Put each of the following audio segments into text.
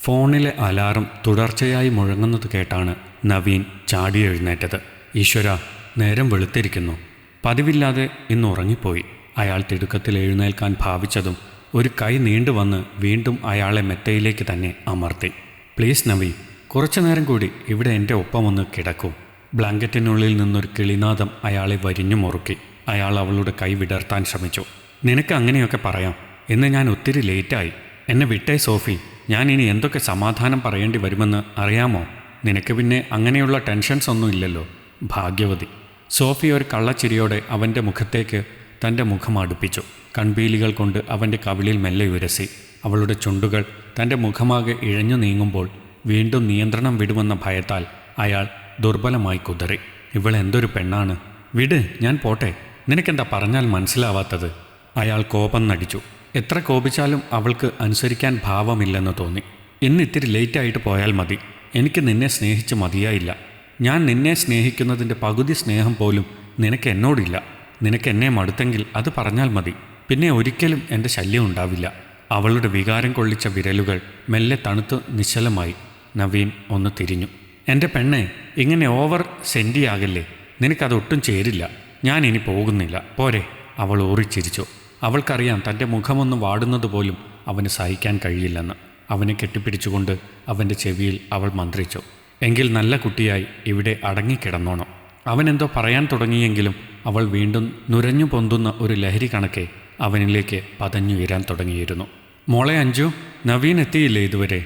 ഫോണിലെ അലാറം തുടർച്ചയായി മുഴങ്ങുന്നത് കേട്ടാണ് നവീൻ ചാടി എഴുന്നേറ്റത്. ഈശ്വര, നേരം വെളുത്തിരിക്കുന്നു. പതിവില്ലാതെ ഇന്ന് ഉറങ്ങിപ്പോയി. അയാൾ തിടുക്കത്തിൽ എഴുന്നേൽക്കാൻ ഭാവിച്ചതും ഒരു കൈ നീണ്ടുവന്ന് വീണ്ടും അയാളെ മെത്തയിലേക്ക് തന്നെ അമർത്തി. പ്ലീസ് നവീൻ, കുറച്ചു നേരം കൂടി ഇവിടെ എൻ്റെ ഒപ്പമൊന്ന് കിടക്കൂ. ബ്ലാങ്കറ്റിനുള്ളിൽ നിന്നൊരു കിളിനാദം അയാളെ വരിഞ്ഞു മുറുക്കി. അയാൾ അവളുടെ കൈ വിടർത്താൻ ശ്രമിച്ചു. നിനക്ക് അങ്ങനെയൊക്കെ പറയാം. ഇന്ന് ഞാൻ ഒത്തിരി ലേറ്റായി. എന്നെ വിട്ടേ സോഫി. ഞാൻ ഇനി എന്തൊക്കെ സമാധാനം പറയേണ്ടി വരുമെന്ന് അറിയാമോ? നിനക്ക് പിന്നെ അങ്ങനെയുള്ള ടെൻഷൻസ് ഒന്നും ഇല്ലല്ലോ. ഭാഗ്യവതി. സോഫി ഒരു കള്ളച്ചിരിയോടെ അവൻ്റെ മുഖത്തേക്ക് തൻ്റെ മുഖം അടുപ്പിച്ചു. കൺപീലികൾ കൊണ്ട് അവൻ്റെ കവിളിൽ മെല്ലെ ഉരസി. അവളുടെ ചുണ്ടുകൾ തൻ്റെ മുഖമാകെ ഇഴഞ്ഞു നീങ്ങുമ്പോൾ വീണ്ടും നിയന്ത്രണം വിടുമെന്ന ഭയത്താൽ അയാൾ ദുർബലമായി കുതറി. ഇവളെന്തൊരു പെണ്ണാണ്! വിട്, ഞാൻ പോട്ടെ. നിനക്കെന്താ പറഞ്ഞാൽ മനസ്സിലാവാത്തത്? അയാൾ കോപം നടിച്ചു. എത്ര കോപിച്ചാലും അവൾക്ക് അനുസരിക്കാൻ ഭാവമില്ലെന്ന് തോന്നി. ഇന്നിത്തിരി ലേറ്റായിട്ട് പോയാൽ മതി. എനിക്ക് നിന്നെ സ്നേഹിച്ച് മതിയായില്ല. ഞാൻ നിന്നെ സ്നേഹിക്കുന്നതിൻ്റെ പകുതി സ്നേഹം പോലും നിനക്ക് എന്നോടില്ല. നിനക്ക് എന്നെ മടുത്തെങ്കിൽ അത് പറഞ്ഞാൽ മതി. പിന്നെ ഒരിക്കലും എൻ്റെ ശല്യം ഉണ്ടാവില്ല. അവളുടെ വികാരം കൊള്ളിച്ച വിരലുകൾ മെല്ലെ തണുത്ത് നിശ്ചലമായി. നവീൻ ഒന്ന് തിരിഞ്ഞു. എൻ്റെ പെണ്ണെ, ഇങ്ങനെ ഓവർ സെൻറ്റിയാകല്ലേ. നിനക്കതൊട്ടും ചേരില്ല. ഞാൻ ഇനി പോകുന്നില്ല, പോരെ. അവൾ ഊറിച്ചിരിച്ചു. അവൾക്കറിയാം തൻ്റെ മുഖമൊന്ന് വാടുന്നത് പോലും അവന് സഹിക്കാൻ കഴിയില്ലെന്ന്. അവനെ കെട്ടിപ്പിടിച്ചുകൊണ്ട് അവൻ്റെ ചെവിയിൽ അവൾ മന്ത്രിച്ചു. എങ്കിൽ നല്ല കുട്ടിയായി ഇവിടെ അടങ്ങിക്കിടന്നോണം. അവനെന്തോ പറയാൻ തുടങ്ങിയെങ്കിലും അവൾ വീണ്ടും നുരഞ്ഞു പൊന്തുന്ന ഒരു ലഹരി കണക്കെ അവനിലേക്ക് പതഞ്ഞുയരാൻ തുടങ്ങിയിരുന്നു. മോളെ അഞ്ജു, നവീൻ എത്തിയില്ലേ ഇതുവരെ?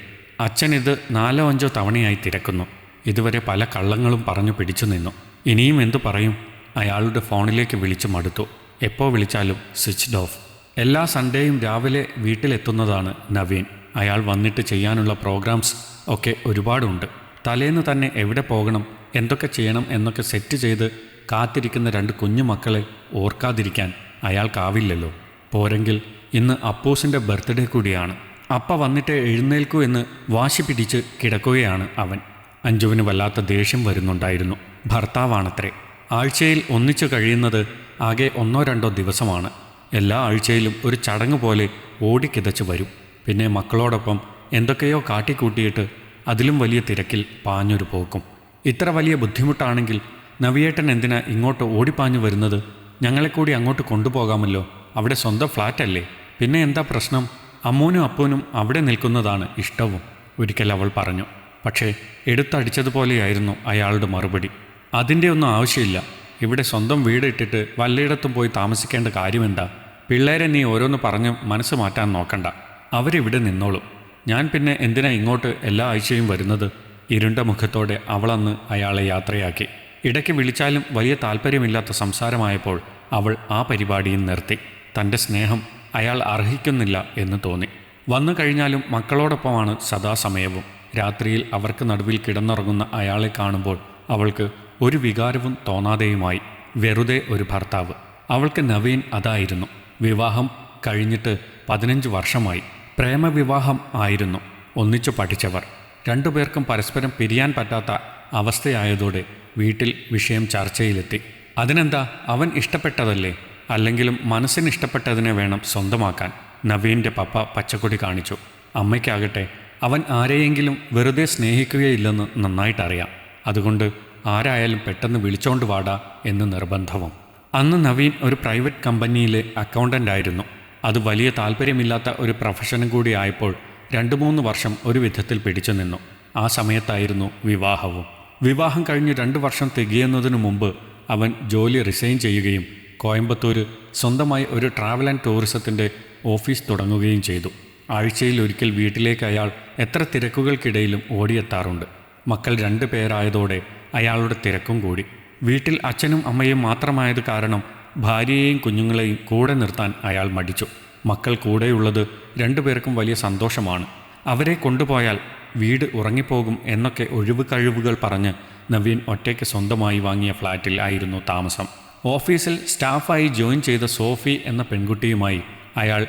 അച്ഛൻ ഇത് 4-5 തവണയായി തിരക്കുന്നു. ഇതുവരെ പല കള്ളങ്ങളും പറഞ്ഞു പിടിച്ചു നിന്നു. ഇനിയും എന്തു പറയും? അയാളുടെ ഫോണിലേക്ക് വിളിച്ചു മടുത്തു. എപ്പോൾ വിളിച്ചാലും സ്വിച്ച്ഡ് ഓഫ്. എല്ലാ സൺഡേയും രാവിലെ വീട്ടിലെത്തുന്നതാണ് നവീൻ. അയാൾ വന്നിട്ട് ചെയ്യാനുള്ള പ്രോഗ്രാംസ് ഒക്കെ ഒരുപാടുണ്ട്. തലേന്ന് തന്നെ എവിടെ പോകണം, എന്തൊക്കെ ചെയ്യണം എന്നൊക്കെ സെറ്റ് ചെയ്ത് കാത്തിരിക്കുന്ന 2 കുഞ്ഞു മക്കളെ ഓർക്കാതിരിക്കാൻ അയാൾക്കാവില്ലല്ലോ. പോരെങ്കിൽ ഇന്ന് അപ്പൂസിൻ്റെ ബർത്ത്ഡേ കൂടിയാണ്. അപ്പ വന്നിട്ട് എഴുന്നേൽക്കൂ എന്ന് വാശി പിടിച്ച് കിടക്കുകയാണ് അവൻ. അഞ്ജുവിന് വല്ലാത്ത ദേഷ്യം വരുന്നുണ്ടായിരുന്നു. ഭർത്താവാണത്രേ. ആഴ്ചയിൽ ഒന്നിച്ചു കഴിയുന്നത് ആകെ 1-2 ദിവസമാണ്. എല്ലാ ആഴ്ചയിലും ഒരു ചടങ്ങ് പോലെ ഓടിക്കിതച്ച് വരും. പിന്നെ മക്കളോടൊപ്പം എന്തൊക്കെയോ കാട്ടിക്കൂട്ടിയിട്ട് അതിലും വലിയ തിരക്കിൽ പാഞ്ഞൊരു പോക്കും. ഇത്ര വലിയ ബുദ്ധിമുട്ടാണെങ്കിൽ നവിയേട്ടൻ എന്തിനാ ഇങ്ങോട്ട് ഓടിപ്പാഞ്ഞു വരുന്നത്? ഞങ്ങളെ കൂടി അങ്ങോട്ട് കൊണ്ടുപോകാമല്ലോ. അവിടെ സ്വന്തം ഫ്ലാറ്റല്ലേ. പിന്നെ എന്താ പ്രശ്നം? അമ്മൂനും അപ്പൂനും അവിടെ നിൽക്കുന്നതാണ് ഇഷ്ടവും, ഒരിക്കൽ അവൾ പറഞ്ഞു. പക്ഷേ എടുത്തടിച്ചതുപോലെയായിരുന്നു അയാളുടെ മറുപടി. അതിൻ്റെ ഒന്നും ആവശ്യമില്ല. ഇവിടെ സ്വന്തം വീടിട്ടിട്ട് വല്ലയിടത്തും പോയി താമസിക്കേണ്ട കാര്യമെന്താ? പിള്ളേരെ നീ ഓരോന്ന് പറഞ്ഞ് മനസ്സ് മാറ്റാൻ നോക്കണ്ട. അവരിവിടെ നിന്നോളും. ഞാൻ പിന്നെ എന്തിനാ ഇങ്ങോട്ട് എല്ലാ ആഴ്ചയും വരുന്നത്? ഇരുണ്ട മുഖത്തോടെ അവളന്ന് അയാളെ യാത്രയാക്കി. ഇടയ്ക്ക് വിളിച്ചാലും വലിയ താല്പര്യമില്ലാത്ത സംസാരമായപ്പോൾ അവൾ ആ പരിപാടിയും നിർത്തി. തൻ്റെ സ്നേഹം അയാൾ അർഹിക്കുന്നില്ല എന്ന് തോന്നി. വന്നു കഴിഞ്ഞാലും മക്കളോടൊപ്പമാണ് സദാസമയവും. രാത്രിയിൽ അവർക്ക് നടുവിൽ കിടന്നുറങ്ങുന്ന അയാളെ കാണുമ്പോൾ അവൾക്ക് ഒരു വികാരവും തോന്നാതെയുമായി. വെറുതെ ഒരു ഭർത്താവ്. അവൾക്ക് നവീൻ അതായിരുന്നു. വിവാഹം കഴിഞ്ഞിട്ട് 15 വർഷമായി. പ്രേമവിവാഹം ആയിരുന്നു. ഒന്നിച്ചു പഠിച്ചവർ. 2 പേർക്കും പരസ്പരം പിരിയാൻ പറ്റാത്ത അവസ്ഥയായതോടെ വീട്ടിൽ വിഷയം ചർച്ചയിലെത്തി. അതിനെന്താ, അവൻ ഇഷ്ടപ്പെട്ടതല്ലേ? അല്ലെങ്കിലും മനസ്സിന് ഇഷ്ടപ്പെട്ടതിനെ വേണം സ്വന്തമാക്കാൻ. നവീൻ്റെ പപ്പ പച്ചക്കൊടി കാണിച്ചു. അമ്മയ്ക്കാകട്ടെ അവൻ ആരെയെങ്കിലും വെറുതെ സ്നേഹിക്കുകയില്ലെന്ന് നന്നായിട്ടറിയാം. അതുകൊണ്ട് ആരായാലും പെട്ടെന്ന് വിളിച്ചോണ്ട് വാടാ എന്ന് നിർബന്ധവും. അന്ന് നവീൻ ഒരു പ്രൈവറ്റ് കമ്പനിയിലെ അക്കൗണ്ടൻ്റ് ആയിരുന്നു. അത് വലിയ താല്പര്യമില്ലാത്ത ഒരു പ്രൊഫഷനും കൂടി ആയപ്പോൾ 2-3 വർഷം ഒരു വിധത്തിൽ പിടിച്ചു നിന്നു. ആ സമയത്തായിരുന്നു വിവാഹവും. വിവാഹം കഴിഞ്ഞ് 2 വർഷം തികയുന്നതിനു മുമ്പ് അവൻ ജോലി റിസൈൻ ചെയ്യുകയും കോയമ്പത്തൂർ സ്വന്തമായി ഒരു ട്രാവൽ ആൻഡ് ടൂറിസത്തിൻ്റെ ഓഫീസ് തുടങ്ങുകയും ചെയ്തു. ആഴ്ചയിൽ ഒരിക്കൽ വീട്ടിലേക്ക് അയാൾ എത്ര തിരക്കുകൾക്കിടയിലും ഓടിയെത്താറുണ്ട്. മക്കൾ 2 പേരായതോടെ അയാളുടെ തിരക്കും കൂടി. വീട്ടിൽ അച്ഛനും അമ്മയും മാത്രമായത് കാരണം ഭാര്യയെയും കുഞ്ഞുങ്ങളെയും കൂടെ നിർത്താൻ അയാൾ മടിച്ചു. മക്കൾ കൂടെയുള്ളത് 2 പേർക്കും വലിയ സന്തോഷമാണ്. അവരെ കൊണ്ടുപോയാൽ വീട് ഉറങ്ങിപ്പോകും എന്നൊക്കെ ഒഴിവ് കഴിവുകൾ പറഞ്ഞ് നവീൻ ഒറ്റയ്ക്ക് സ്വന്തമായി വാങ്ങിയ ഫ്ലാറ്റിൽ ആയിരുന്നു താമസം. ഓഫീസിൽ സ്റ്റാഫായി ജോയിൻ ചെയ്ത സോഫി എന്ന പെൺകുട്ടിയുമായി അയാൾ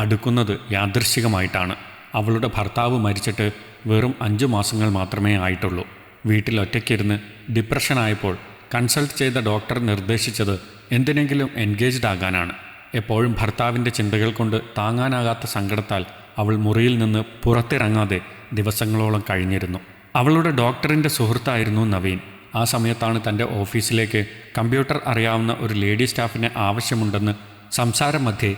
അടുക്കുന്നത് യാദൃശ്ചികമായിട്ടാണ്. അവളുടെ ഭർത്താവ് മരിച്ചിട്ട് വെറും 5 മാസങ്ങൾ മാത്രമേ ആയിട്ടുള്ളൂ. വീട്ടിൽ ഒറ്റയ്ക്കിരുന്ന് ഡിപ്രഷനായപ്പോൾ കൺസൾട്ട് ചെയ്ത ഡോക്ടർ നിർദ്ദേശിച്ചത് എന്തിനെങ്കിലും എൻഗേജ്ഡ് ആകാനാണ്. എപ്പോഴും ഭർത്താവിൻ്റെ ചിന്തകൾ കൊണ്ട് താങ്ങാനാകാത്ത സങ്കടത്താൽ അവൾ മുറിയിൽ നിന്ന് പുറത്തിറങ്ങാതെ ദിവസങ്ങളോളം കഴിഞ്ഞിരുന്നു. അവളുടെ ഡോക്ടറിൻ്റെ സുഹൃത്തായിരുന്നു നവീൻ. ആ സമയത്താണ് തൻ്റെ ഓഫീസിലേക്ക് കമ്പ്യൂട്ടർ അറിയാവുന്ന ഒരു ലേഡി സ്റ്റാഫിനെ ആവശ്യമുണ്ടെന്ന് സംസാരം മധ്യേ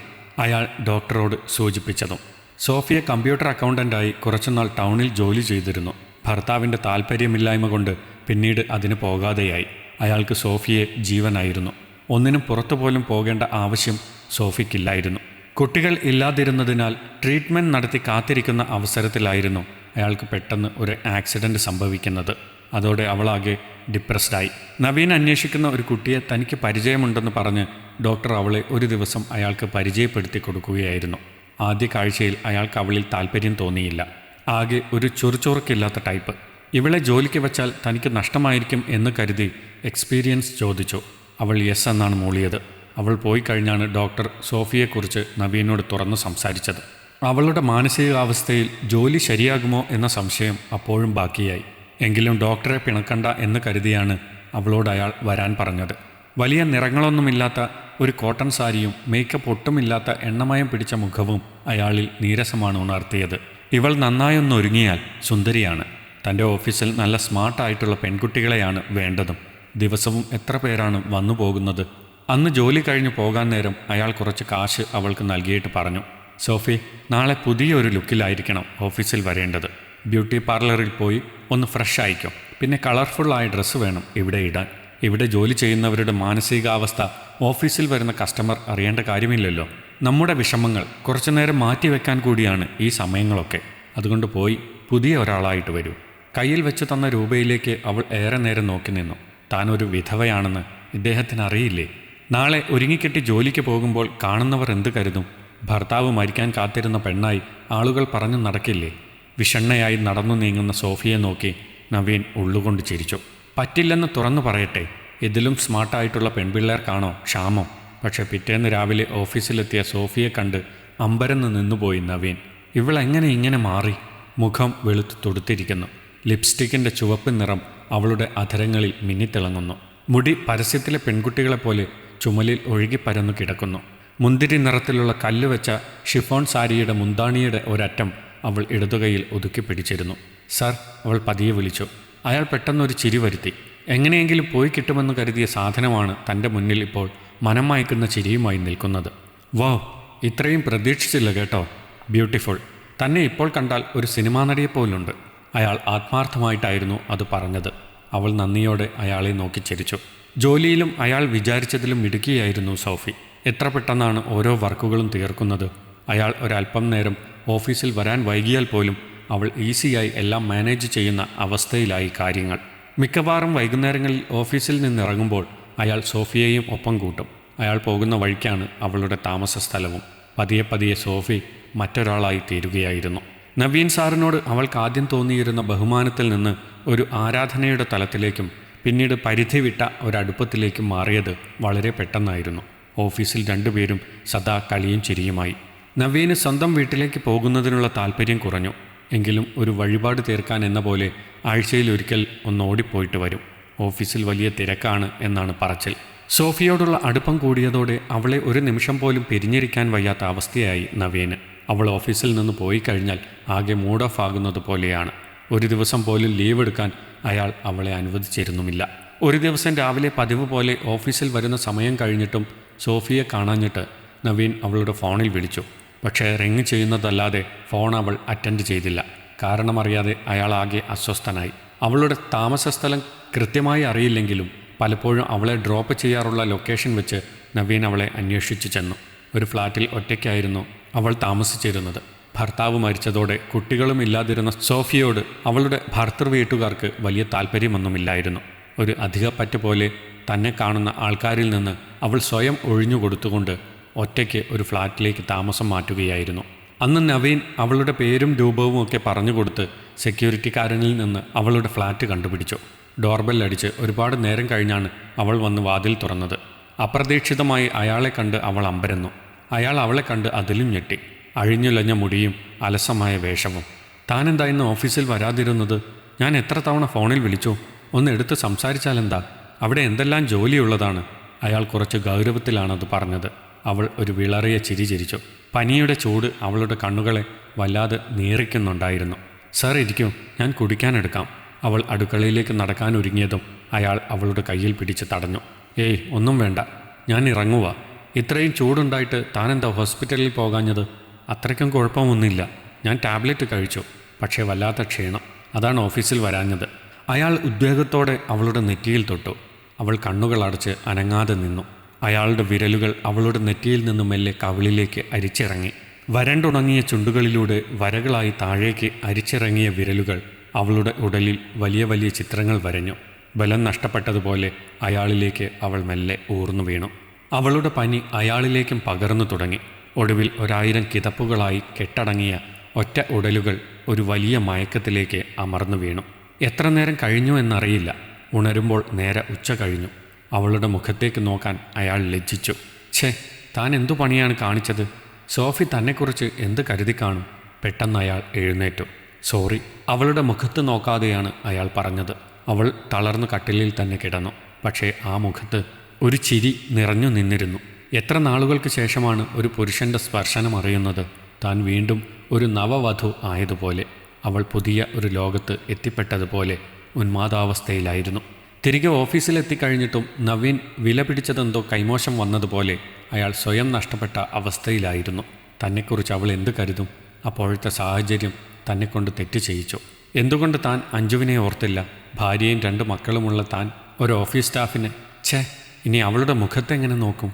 അയാൾ ഡോക്ടറോട് സൂചിപ്പിച്ചതും. സോഫിയ കമ്പ്യൂട്ടർ അക്കൗണ്ടൻ്റായി കുറച്ചുനാൾ ടൗണിൽ ജോലി ചെയ്തിരുന്നു. ഭർത്താവിൻ്റെ താല്പര്യമില്ലായ്മ കൊണ്ട് പിന്നീട് അതിന് പോകാതെയായി. അയാൾക്ക് സോഫിയെ ജീവനായിരുന്നു. ഒന്നിനും പുറത്തുപോലും പോകേണ്ട ആവശ്യം സോഫിക്കില്ലായിരുന്നു. കുട്ടികൾ ഇല്ലാതിരുന്നതിനാൽ ട്രീറ്റ്മെൻറ്റ് നടത്തി കാത്തിരിക്കുന്ന അവസരത്തിലായിരുന്നു അയാൾക്ക് പെട്ടെന്ന് ഒരു ആക്സിഡൻറ്റ് സംഭവിക്കുന്നത്. അതോടെ അവളാകെ ഡിപ്രസ്ഡായി. നവീൻ അന്വേഷിക്കുന്ന ഒരു കുട്ടിയെ തനിക്ക് പരിചയമുണ്ടെന്ന് പറഞ്ഞ് ഡോക്ടർ അവളെ ഒരു ദിവസം അയാൾക്ക് പരിചയപ്പെടുത്തി കൊടുക്കുകയായിരുന്നു. ആദ്യ കാഴ്ചയിൽ അയാൾക്ക് അവളിൽ താല്പര്യം തോന്നിയില്ല. ആകെ ഒരു ചുറുചുറുക്കില്ലാത്ത ടൈപ്പ്. ഇവളെ ജോലിക്ക് വെച്ചാൽ തനിക്ക് നഷ്ടമായിരിക്കും എന്ന് കരുതി എക്സ്പീരിയൻസ് ചോദിച്ചു. അവൾ യെസ് എന്നാണ് മൂളിയത്. അവൾ പോയി കഴിഞ്ഞാണ് ഡോക്ടർ സോഫിയെക്കുറിച്ച് നവീനോട് തുറന്ന് സംസാരിച്ചത്. അവളുടെ മാനസികാവസ്ഥയിൽ ജോലി ശരിയാകുമോ എന്ന സംശയം അപ്പോഴും ബാക്കിയായി. എങ്കിലും ഡോക്ടറെ പിണക്കണ്ട എന്ന് കരുതിയാണ് അവളോട് അയാൾ വരാൻ പറഞ്ഞത്. വലിയ നിറങ്ങളൊന്നുമില്ലാത്ത ഒരു കോട്ടൺ സാരിയും മേക്കപ്പ് ഒട്ടുമില്ലാത്ത എണ്ണമയം പിടിച്ച മുഖവും അയാളിൽ നീരസമാണ് ഉണർത്തിയത്. ഇവൾ നന്നായൊന്നൊരുങ്ങിയാൽ സുന്ദരിയാണ്. തൻ്റെ ഓഫീസിൽ നല്ല സ്മാർട്ടായിട്ടുള്ള പെൺകുട്ടികളെയാണ് വേണ്ടതും. ദിവസവും എത്ര പേരാണ് വന്നു പോകുന്നത്. അന്ന് ജോലി കഴിഞ്ഞ് പോകാൻ നേരം അയാൾ കുറച്ച് കാശ് അവൾക്ക് നൽകിയിട്ട് പറഞ്ഞു, സോഫി, നാളെ പുതിയൊരു ലുക്കിലായിരിക്കണം ഓഫീസിൽ വരേണ്ടത്. ബ്യൂട്ടി പാർലറിൽ പോയി ഒന്ന് ഫ്രഷ് ആയിക്കും. പിന്നെ കളർഫുള്ളായ ഡ്രസ്സ് വേണം ഇവിടെ ഇടാൻ. ഇവിടെ ജോലി ചെയ്യുന്നവരുടെ മാനസികാവസ്ഥ ഓഫീസിൽ വരുന്ന കസ്റ്റമർ അറിയേണ്ട കാര്യമില്ലല്ലോ. നമ്മുടെ വിഷമങ്ങൾ കുറച്ചു നേരം മാറ്റിവെക്കാൻ കൂടിയാണ് ഈ സമയങ്ങളൊക്കെ. അതുകൊണ്ട് പോയി പുതിയ ഒരാളായിട്ട് വരൂ. കയ്യിൽ വെച്ച് തന്ന രൂപയിലേക്ക് അവൾ ഏറെ നേരം നോക്കി നിന്നു. താനൊരു വിധവയാണെന്ന് ഇദ്ദേഹത്തിന് അറിയില്ലേ? നാളെ ഒരുങ്ങിക്കെട്ടി ജോലിക്ക് പോകുമ്പോൾ കാണുന്നവർ എന്ത് കരുതും? ഭർത്താവ് മരിക്കാൻ കാത്തിരുന്ന പെണ്ണായി ആളുകൾ പറഞ്ഞു നടക്കില്ലേ? വിഷണ്ണയായി നടന്നു നീങ്ങുന്ന സോഫിയെ നോക്കി നവീൻ ഉള്ളുകൊണ്ട് ചിരിച്ചു. പറ്റില്ലെന്ന് തുറന്നു പറയട്ടെ, ഇതിലും സ്മാർട്ടായിട്ടുള്ള പെൺപിള്ളേർക്കാണോ ക്ഷാമം? പക്ഷെ പിറ്റേന്ന് രാവിലെ ഓഫീസിലെത്തിയ സോഫിയെ കണ്ട് അമ്പരന്ന് നിന്നുപോയി നവീൻ. ഇവളെങ്ങനെ ഇങ്ങനെ മാറി? മുഖം വെളുത്തു തുടുത്തിരിക്കുന്നു. ലിപ്സ്റ്റിക്കിൻ്റെ ചുവപ്പ് നിറം അവളുടെ അധരങ്ങളിൽ മിന്നിത്തിളങ്ങുന്നു. മുടി പരസ്യത്തിലെ പെൺകുട്ടികളെപ്പോലെ ചുമലിൽ ഒഴുകിപ്പരന്നു കിടക്കുന്നു. മുന്തിരി നിറത്തിലുള്ള കല്ലുവെച്ച ഷിഫോൺ സാരിയുടെ മുന്താണിയുടെ ഒരറ്റം അവൾ ഇടതുകൈയിൽ ഒതുക്കി പിടിച്ചിരുന്നു. സർ, അവൾ പതിയെ വിളിച്ചു. അയാൾ പെട്ടെന്നൊരു ചിരി വരുത്തി. എങ്ങനെയെങ്കിലും പോയി കിട്ടുമെന്ന് കരുതിയ സാധനമാണ് തൻ്റെ മുന്നിൽ ഇപ്പോൾ മനം മയക്കുന്ന ചിരിയുമായി നിൽക്കുന്നത്. വാവ്, ഇത്രയും പ്രതീക്ഷിച്ചില്ല കേട്ടോ. ബ്യൂട്ടിഫുൾ. തന്നെ ഇപ്പോൾ കണ്ടാൽ ഒരു സിനിമാ നടിയെപ്പോലുണ്ട്. അയാൾ ആത്മാർത്ഥമായിട്ടായിരുന്നു അത് പറഞ്ഞത്. അവൾ നന്ദിയോടെ അയാളെ നോക്കി ചിരിച്ചു. ജോലിയിലും അയാൾ വിചാരിച്ചതിലും മിടുക്കിയായിരുന്നു സോഫി. എത്ര പെട്ടെന്നാണ് ഓരോ വർക്കുകളും തീർക്കുന്നത്. അയാൾ ഒരല്പം നേരം ഓഫീസിൽ വരാൻ വൈകിയാൽ പോലും അവൾ ഈസിയായി എല്ലാം മാനേജ് ചെയ്യുന്ന അവസ്ഥയിലായി കാര്യങ്ങൾ. മിക്കവാറും വൈകുന്നേരങ്ങളിൽ ഓഫീസിൽ നിന്നിറങ്ങുമ്പോൾ അയാൾ സോഫിയെയും ഒപ്പം കൂട്ടും. അയാൾ പോകുന്ന വഴിക്കാണ് അവളുടെ താമസ സ്ഥലവും. പതിയെ പതിയെ സോഫി മറ്റൊരാളായി തീരുകയായിരുന്നു. നവീൻ സാറിനോട് അവൾക്ക് ആദ്യം തോന്നിയിരുന്ന ബഹുമാനത്തിൽ നിന്ന് ഒരു ആരാധനയുടെ തലത്തിലേക്കും പിന്നീട് പരിധി വിട്ട ഒരടുപ്പത്തിലേക്കും മാറിയത് വളരെ പെട്ടെന്നായിരുന്നു. ഓഫീസിൽ രണ്ടുപേരും സദാ കളിയും ചിരിയുമായി. നവീന് സ്വന്തം വീട്ടിലേക്ക് പോകുന്നതിനുള്ള താല്പര്യം കുറഞ്ഞു. എങ്കിലും ഒരു വഴിപാട് തീർക്കാൻ എന്ന പോലെ ആഴ്ചയിലൊരിക്കൽ ഒന്ന് ഓടിപ്പോയിട്ട് വരും. ഓഫീസിൽ വലിയ തിരക്കാണ് എന്നാണ് പറച്ചിൽ. സോഫിയോടുള്ള അടുപ്പം കൂടിയതോടെ അവളെ ഒരു നിമിഷം പോലും പിരിഞ്ഞിരിക്കാൻ വയ്യാത്ത അവസ്ഥയായി നവീന്. അവൾ ഓഫീസിൽ നിന്ന് പോയി കഴിഞ്ഞാൽ ആകെ മൂഡ് ഓഫ് ആകുന്നത് പോലെയാണ്. ഒരു ദിവസം പോലും ലീവ് എടുക്കാൻ അയാൾ അവളെ അനുവദിച്ചിരുന്നുമില്ല. ഒരു ദിവസം രാവിലെ പതിവ് പോലെ ഓഫീസിൽ വരുന്ന സമയം കഴിഞ്ഞിട്ടും സോഫിയെ കാണാഞ്ഞിട്ട് നവീൻ അവളുടെ ഫോണിൽ വിളിച്ചു. പക്ഷേ റിങ് ചെയ്യുന്നതല്ലാതെ ഫോൺ അവൾ അറ്റൻഡ് ചെയ്തില്ല. കാരണമറിയാതെ അയാൾ ആകെ അസ്വസ്ഥനായി. അവളുടെ താമസസ്ഥലം കൃത്യമായി അറിയില്ലെങ്കിലും പലപ്പോഴും അവളെ ഡ്രോപ്പ് ചെയ്യാറുള്ള ലൊക്കേഷൻ വെച്ച് നവീൻ അവളെ അന്വേഷിച്ചു ചെന്നു. ഒരു ഫ്ലാറ്റിൽ ഒറ്റയ്ക്കായിരുന്നു അവൾ താമസിച്ചിരുന്നത്. ഭർത്താവ് മരിച്ചതോടെ കുട്ടികളും ഇല്ലാതിരുന്ന സോഫിയോട് അവളുടെ ഭർത്തൃ വീട്ടുകാർക്ക് വലിയ താല്പര്യമൊന്നുമില്ലായിരുന്നു. ഒരു അധികപ്പറ്റ് പോലെ തന്നെ കാണുന്ന ആൾക്കാരിൽ നിന്ന് അവൾ സ്വയം ഒഴിഞ്ഞുകൊടുത്തുകൊണ്ട് ഒറ്റയ്ക്ക് ഒരു ഫ്ലാറ്റിലേക്ക് താമസം മാറ്റുകയായിരുന്നു. അന്ന് നവീൻ അവളുടെ പേരും രൂപവും ഒക്കെ പറഞ്ഞുകൊടുത്ത് സെക്യൂരിറ്റിക്കാരനിൽ നിന്ന് അവളുടെ ഫ്ലാറ്റ് കണ്ടുപിടിച്ചു. ഡോർബെല്ലടിച്ച് ഒരുപാട് നേരം കഴിഞ്ഞാണ് അവൾ വന്ന് വാതിൽ തുറന്നത്. അപ്രതീക്ഷിതമായി അയാളെ കണ്ട് അവൾ അമ്പരന്നു. അയാൾ അവളെ കണ്ട് അതിലും ഞെട്ടി. അഴിഞ്ഞുലഞ്ഞ മുടിയും അലസമായ വേഷവും. താനെന്താ ഇന്ന് ഓഫീസിൽ വരാതിരുന്നത്? ഞാൻ എത്ര തവണ ഫോണിൽ വിളിച്ചു. ഒന്ന് എടുത്ത് സംസാരിച്ചാലെന്താ? അവിടെ എന്തെല്ലാം ജോലിയുള്ളതാണ്. അയാൾ കുറച്ച് ഗൗരവത്തിലാണത് പറഞ്ഞത്. അവൾ ഒരു വിളറിയ ചിരി ചിരിച്ചു. പനിയുടെ ചൂട് അവളുടെ കണ്ണുകളെ വല്ലാതെ നീറിക്കുന്നുണ്ടായിരുന്നു. സാർ ഇരിക്കൂ, ഞാൻ കുടിക്കാനെടുക്കാം. അവൾ അടുക്കളയിലേക്ക് നടക്കാൻ ഒരുങ്ങിയതും അയാൾ അവളുടെ കയ്യിൽ പിടിച്ച് തടഞ്ഞു. ഏയ് ഒന്നും വേണ്ട, ഞാൻ ഇറങ്ങുക. ഇത്രയും ചൂടുണ്ടായിട്ട് താനെന്താ ഹോസ്പിറ്റലിൽ പോകാഞ്ഞത്? അത്രയ്ക്കും കുഴപ്പമൊന്നുമില്ല, ഞാൻ ടാബ്ലറ്റ് കഴിച്ചു. പക്ഷേ വല്ലാത്ത ക്ഷീണം, അതാണ് ഓഫീസിൽ വരാഞ്ഞത്. അയാൾ ഉദ്വേഗത്തോടെ അവളുടെ നെറ്റിയിൽ തൊട്ടു. അവൾ കണ്ണുകൾ അടച്ച് അനങ്ങാതെ നിന്നു. അയാളുടെ വിരലുകൾ അവളുടെ നെറ്റിയിൽ നിന്ന് മെല്ലെ കവിളിലേക്ക് അരിച്ചിറങ്ങി. വരണ്ടുണങ്ങിയ ചുണ്ടുകളിലൂടെ വരകളായി താഴേക്ക് അരിച്ചിറങ്ങിയ വിരലുകൾ അവളുടെ ഉടലിൽ വലിയ വലിയ ചിത്രങ്ങൾ വരഞ്ഞു. ബലം നഷ്ടപ്പെട്ടതുപോലെ അയാളിലേക്ക് അവൾ മെല്ലെ ഊർന്നു വീണു. അവളുടെ പനി അയാളിലേക്കും പകർന്നു തുടങ്ങി. ഒടുവിൽ 1000 കിതപ്പുകളായി കെട്ടടങ്ങിയ ഒറ്റ ഉടലുകൾ ഒരു വലിയ മയക്കത്തിലേക്ക് അമർന്നു വീണു. എത്ര നേരം കഴിഞ്ഞു എന്നറിയില്ല. ഉണരുമ്പോൾ നേരെ ഉച്ച കഴിഞ്ഞു. അവളുടെ മുഖത്തേക്ക് നോക്കാൻ അയാൾ ലജ്ജിച്ചു. ഛേ, താൻ എന്തു പണിയാണ് കാണിച്ചത്? സോഫി തന്നെക്കുറിച്ച് എന്ത് കരുതി കാണും? പെട്ടെന്ന് അയാൾ എഴുന്നേറ്റു. സോറി, അവളുടെ മുഖത്ത് നോക്കാതെയാണ് അയാൾ പറഞ്ഞത്. അവൾ തളർന്നു കട്ടിലിൽ തന്നെ കിടന്നു. പക്ഷേ ആ മുഖത്ത് ഒരു ചിരി നിറഞ്ഞു നിന്നിരുന്നു. എത്ര നാളുകൾക്ക് ശേഷമാണ് ഒരു പുരുഷൻ്റെ സ്പർശനം അറിയുന്നത്? താൻ വീണ്ടും ഒരു നവവധു ആയതുപോലെ, അവൾ പുതിയ ഒരു ലോകത്ത് എത്തിപ്പെട്ടതുപോലെ ഉന്മാദാവസ്ഥയിലായിരുന്നു. തിരികെ ഓഫീസിലെത്തിക്കഴിഞ്ഞിട്ടും നവീൻ വില പിടിച്ചതെന്തോ കൈമോശം വന്നതുപോലെ അയാൾ സ്വയം നഷ്ടപ്പെട്ട അവസ്ഥയിലായിരുന്നു. തന്നെക്കുറിച്ച് അവൾ എന്ത് കരുതും? അപ്പോഴത്തെ സാഹചര്യം തന്നെക്കൊണ്ട് തെറ്റ് ചെയ്യിച്ചു. എന്തുകൊണ്ട് താൻ അഞ്ജുവിനെ ഓർത്തില്ല? ഭാര്യയും 2 മക്കളുമുള്ള താൻ ഒരു ഓഫീസ് സ്റ്റാഫിനെ ഇനി അവളുടെ മുഖത്തെങ്ങനെ നോക്കും?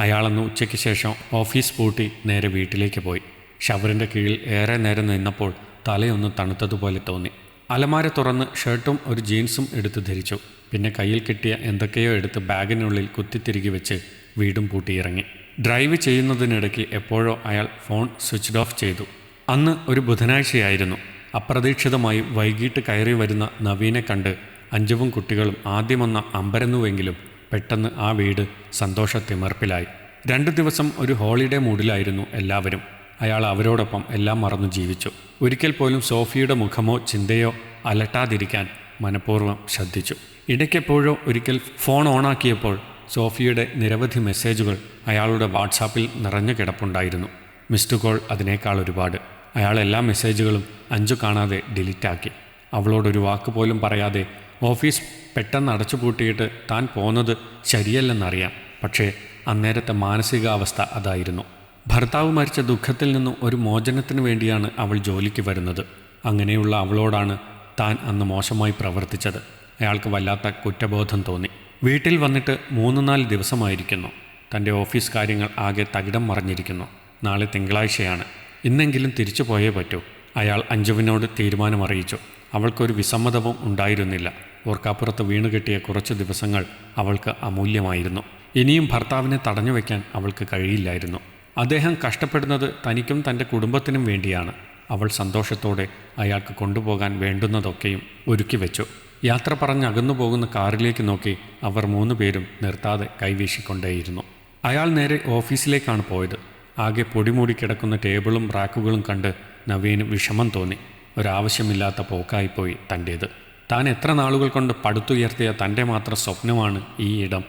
അയാളന്ന് ഉച്ചയ്ക്ക് ശേഷം ഓഫീസ് പൂട്ടി നേരെ വീട്ടിലേക്ക് പോയി. ഷവറിൻ്റെ കീഴിൽ ഏറെ നേരം നിന്നപ്പോൾ തലയൊന്ന് തണുത്തതുപോലെ തോന്നി. അലമാര തുറന്ന് ഷർട്ടും ഒരു ജീൻസും എടുത്ത് ധരിച്ചു. പിന്നെ കയ്യിൽ കിട്ടിയ എന്തൊക്കെയോ എടുത്ത് ബാഗിനുള്ളിൽ കുത്തിത്തിരികെ വെച്ച് വീടും പൂട്ടിയിറങ്ങി. ഡ്രൈവ് ചെയ്യുന്നതിനിടയ്ക്ക് എപ്പോഴോ അയാൾ ഫോൺ സ്വിച്ച് ഓഫ് ചെയ്തു. അന്ന് ഒരു ബുധനാഴ്ചയായിരുന്നു. അപ്രതീക്ഷിതമായി വൈകിട്ട് കയറി വരുന്ന നവീനെ കണ്ട് അഞ്ജുവും കുട്ടികളും ആദ്യമൊന്ന് അമ്പരന്നുവെങ്കിലും പെട്ടെന്ന് ആ വീട് സന്തോഷത്തിമർപ്പിലായി. 2 ദിവസം ഒരു ഹോളിഡേ മൂഡിലായിരുന്നു എല്ലാവരും. അയാൾ അവരോടൊപ്പം എല്ലാം മറന്നു ജീവിച്ചു. ഒരിക്കൽ പോലും സോഫിയുടെ മുഖമോ ചിന്തയോ അലട്ടാതിരിക്കാൻ മനഃപൂർവ്വം ശ്രദ്ധിച്ചു. ഇടയ്ക്കെപ്പോഴോ ഒരിക്കൽ ഫോൺ ഓണാക്കിയപ്പോൾ സോഫിയുടെ നിരവധി മെസ്സേജുകൾ അയാളുടെ വാട്സാപ്പിൽ നിറഞ്ഞു കിടപ്പുണ്ടായിരുന്നു. മിസ്ഡ് കോൾ അതിനേക്കാൾ ഒരുപാട്. അയാൾ എല്ലാ മെസ്സേജുകളും അഞ്ജു കാണാതെ ഡിലീറ്റാക്കി. അവളോടൊരു വാക്ക് പോലും പറയാതെ ഓഫീസ് പെട്ടെന്ന് അടച്ചുപൂട്ടിയിട്ട് താൻ പോന്നത് ശരിയല്ലെന്നറിയാം. പക്ഷേ അന്നേരത്തെ മാനസികാവസ്ഥ അതായിരുന്നു. ഭർത്താവ് മരിച്ച ദുഃഖത്തിൽ നിന്നും ഒരു മോചനത്തിന് വേണ്ടിയാണ് അവൾ ജോലിക്ക് വരുന്നത്. അങ്ങനെയുള്ള അവളോടാണ് താൻ അന്ന് മോശമായി പ്രവർത്തിച്ചത്. അയാൾക്ക് വല്ലാത്ത കുറ്റബോധം തോന്നി. വീട്ടിൽ വന്നിട്ട് 3-4 ദിവസമായിരിക്കുന്നു. തൻ്റെ ഓഫീസ് കാര്യങ്ങൾ ആകെ തകിടം മറിഞ്ഞിരിക്കുന്നു. നാളെ തിങ്കളാഴ്ചയാണ്. ഇന്നെങ്കിലും തിരിച്ചു പോയേ പറ്റൂ. അയാൾ അഞ്ജുവിനോട് തീരുമാനമറിയിച്ചു. അവൾക്കൊരു വിസമ്മതവും ഉണ്ടായിരുന്നില്ല. ഓർക്കാപ്പുറത്ത് വീണുകെട്ടിയ കുറച്ച് ദിവസങ്ങൾ അവൾക്ക് അമൂല്യമായിരുന്നു. ഇനിയും ഭർത്താവിനെ തടഞ്ഞു വയ്ക്കാൻ അവൾക്ക് കഴിയില്ലായിരുന്നു. അദ്ദേഹം കഷ്ടപ്പെടുന്നത് തനിക്കും തൻ്റെ കുടുംബത്തിനും വേണ്ടിയാണ്. അവൾ സന്തോഷത്തോടെ അയാൾക്ക് കൊണ്ടുപോകാൻ വേണ്ടുന്നതൊക്കെയും ഒരുക്കി വെച്ചു. യാത്ര പറഞ്ഞകന്നു പോകുന്ന കാറിലേക്ക് നോക്കി അവർ 3 പേരും നിർത്താതെ കൈവീശിക്കൊണ്ടേയിരുന്നു. അയാൾ നേരെ ഓഫീസിലേക്കാണ് പോയത്. ആകെ പൊടിമൂടി കിടക്കുന്ന ടേബിളും റാക്കുകളും കണ്ട് നവീന് വിഷമം തോന്നി. ഒരാവശ്യമില്ലാത്ത പോക്കായിപ്പോയി തൻ്റേത്. താൻ എത്ര നാളുകൾ കൊണ്ട് പടുത്തുയർത്തിയ തൻ്റെ മാത്രം സ്വപ്നമാണ് ഈ ഇടം.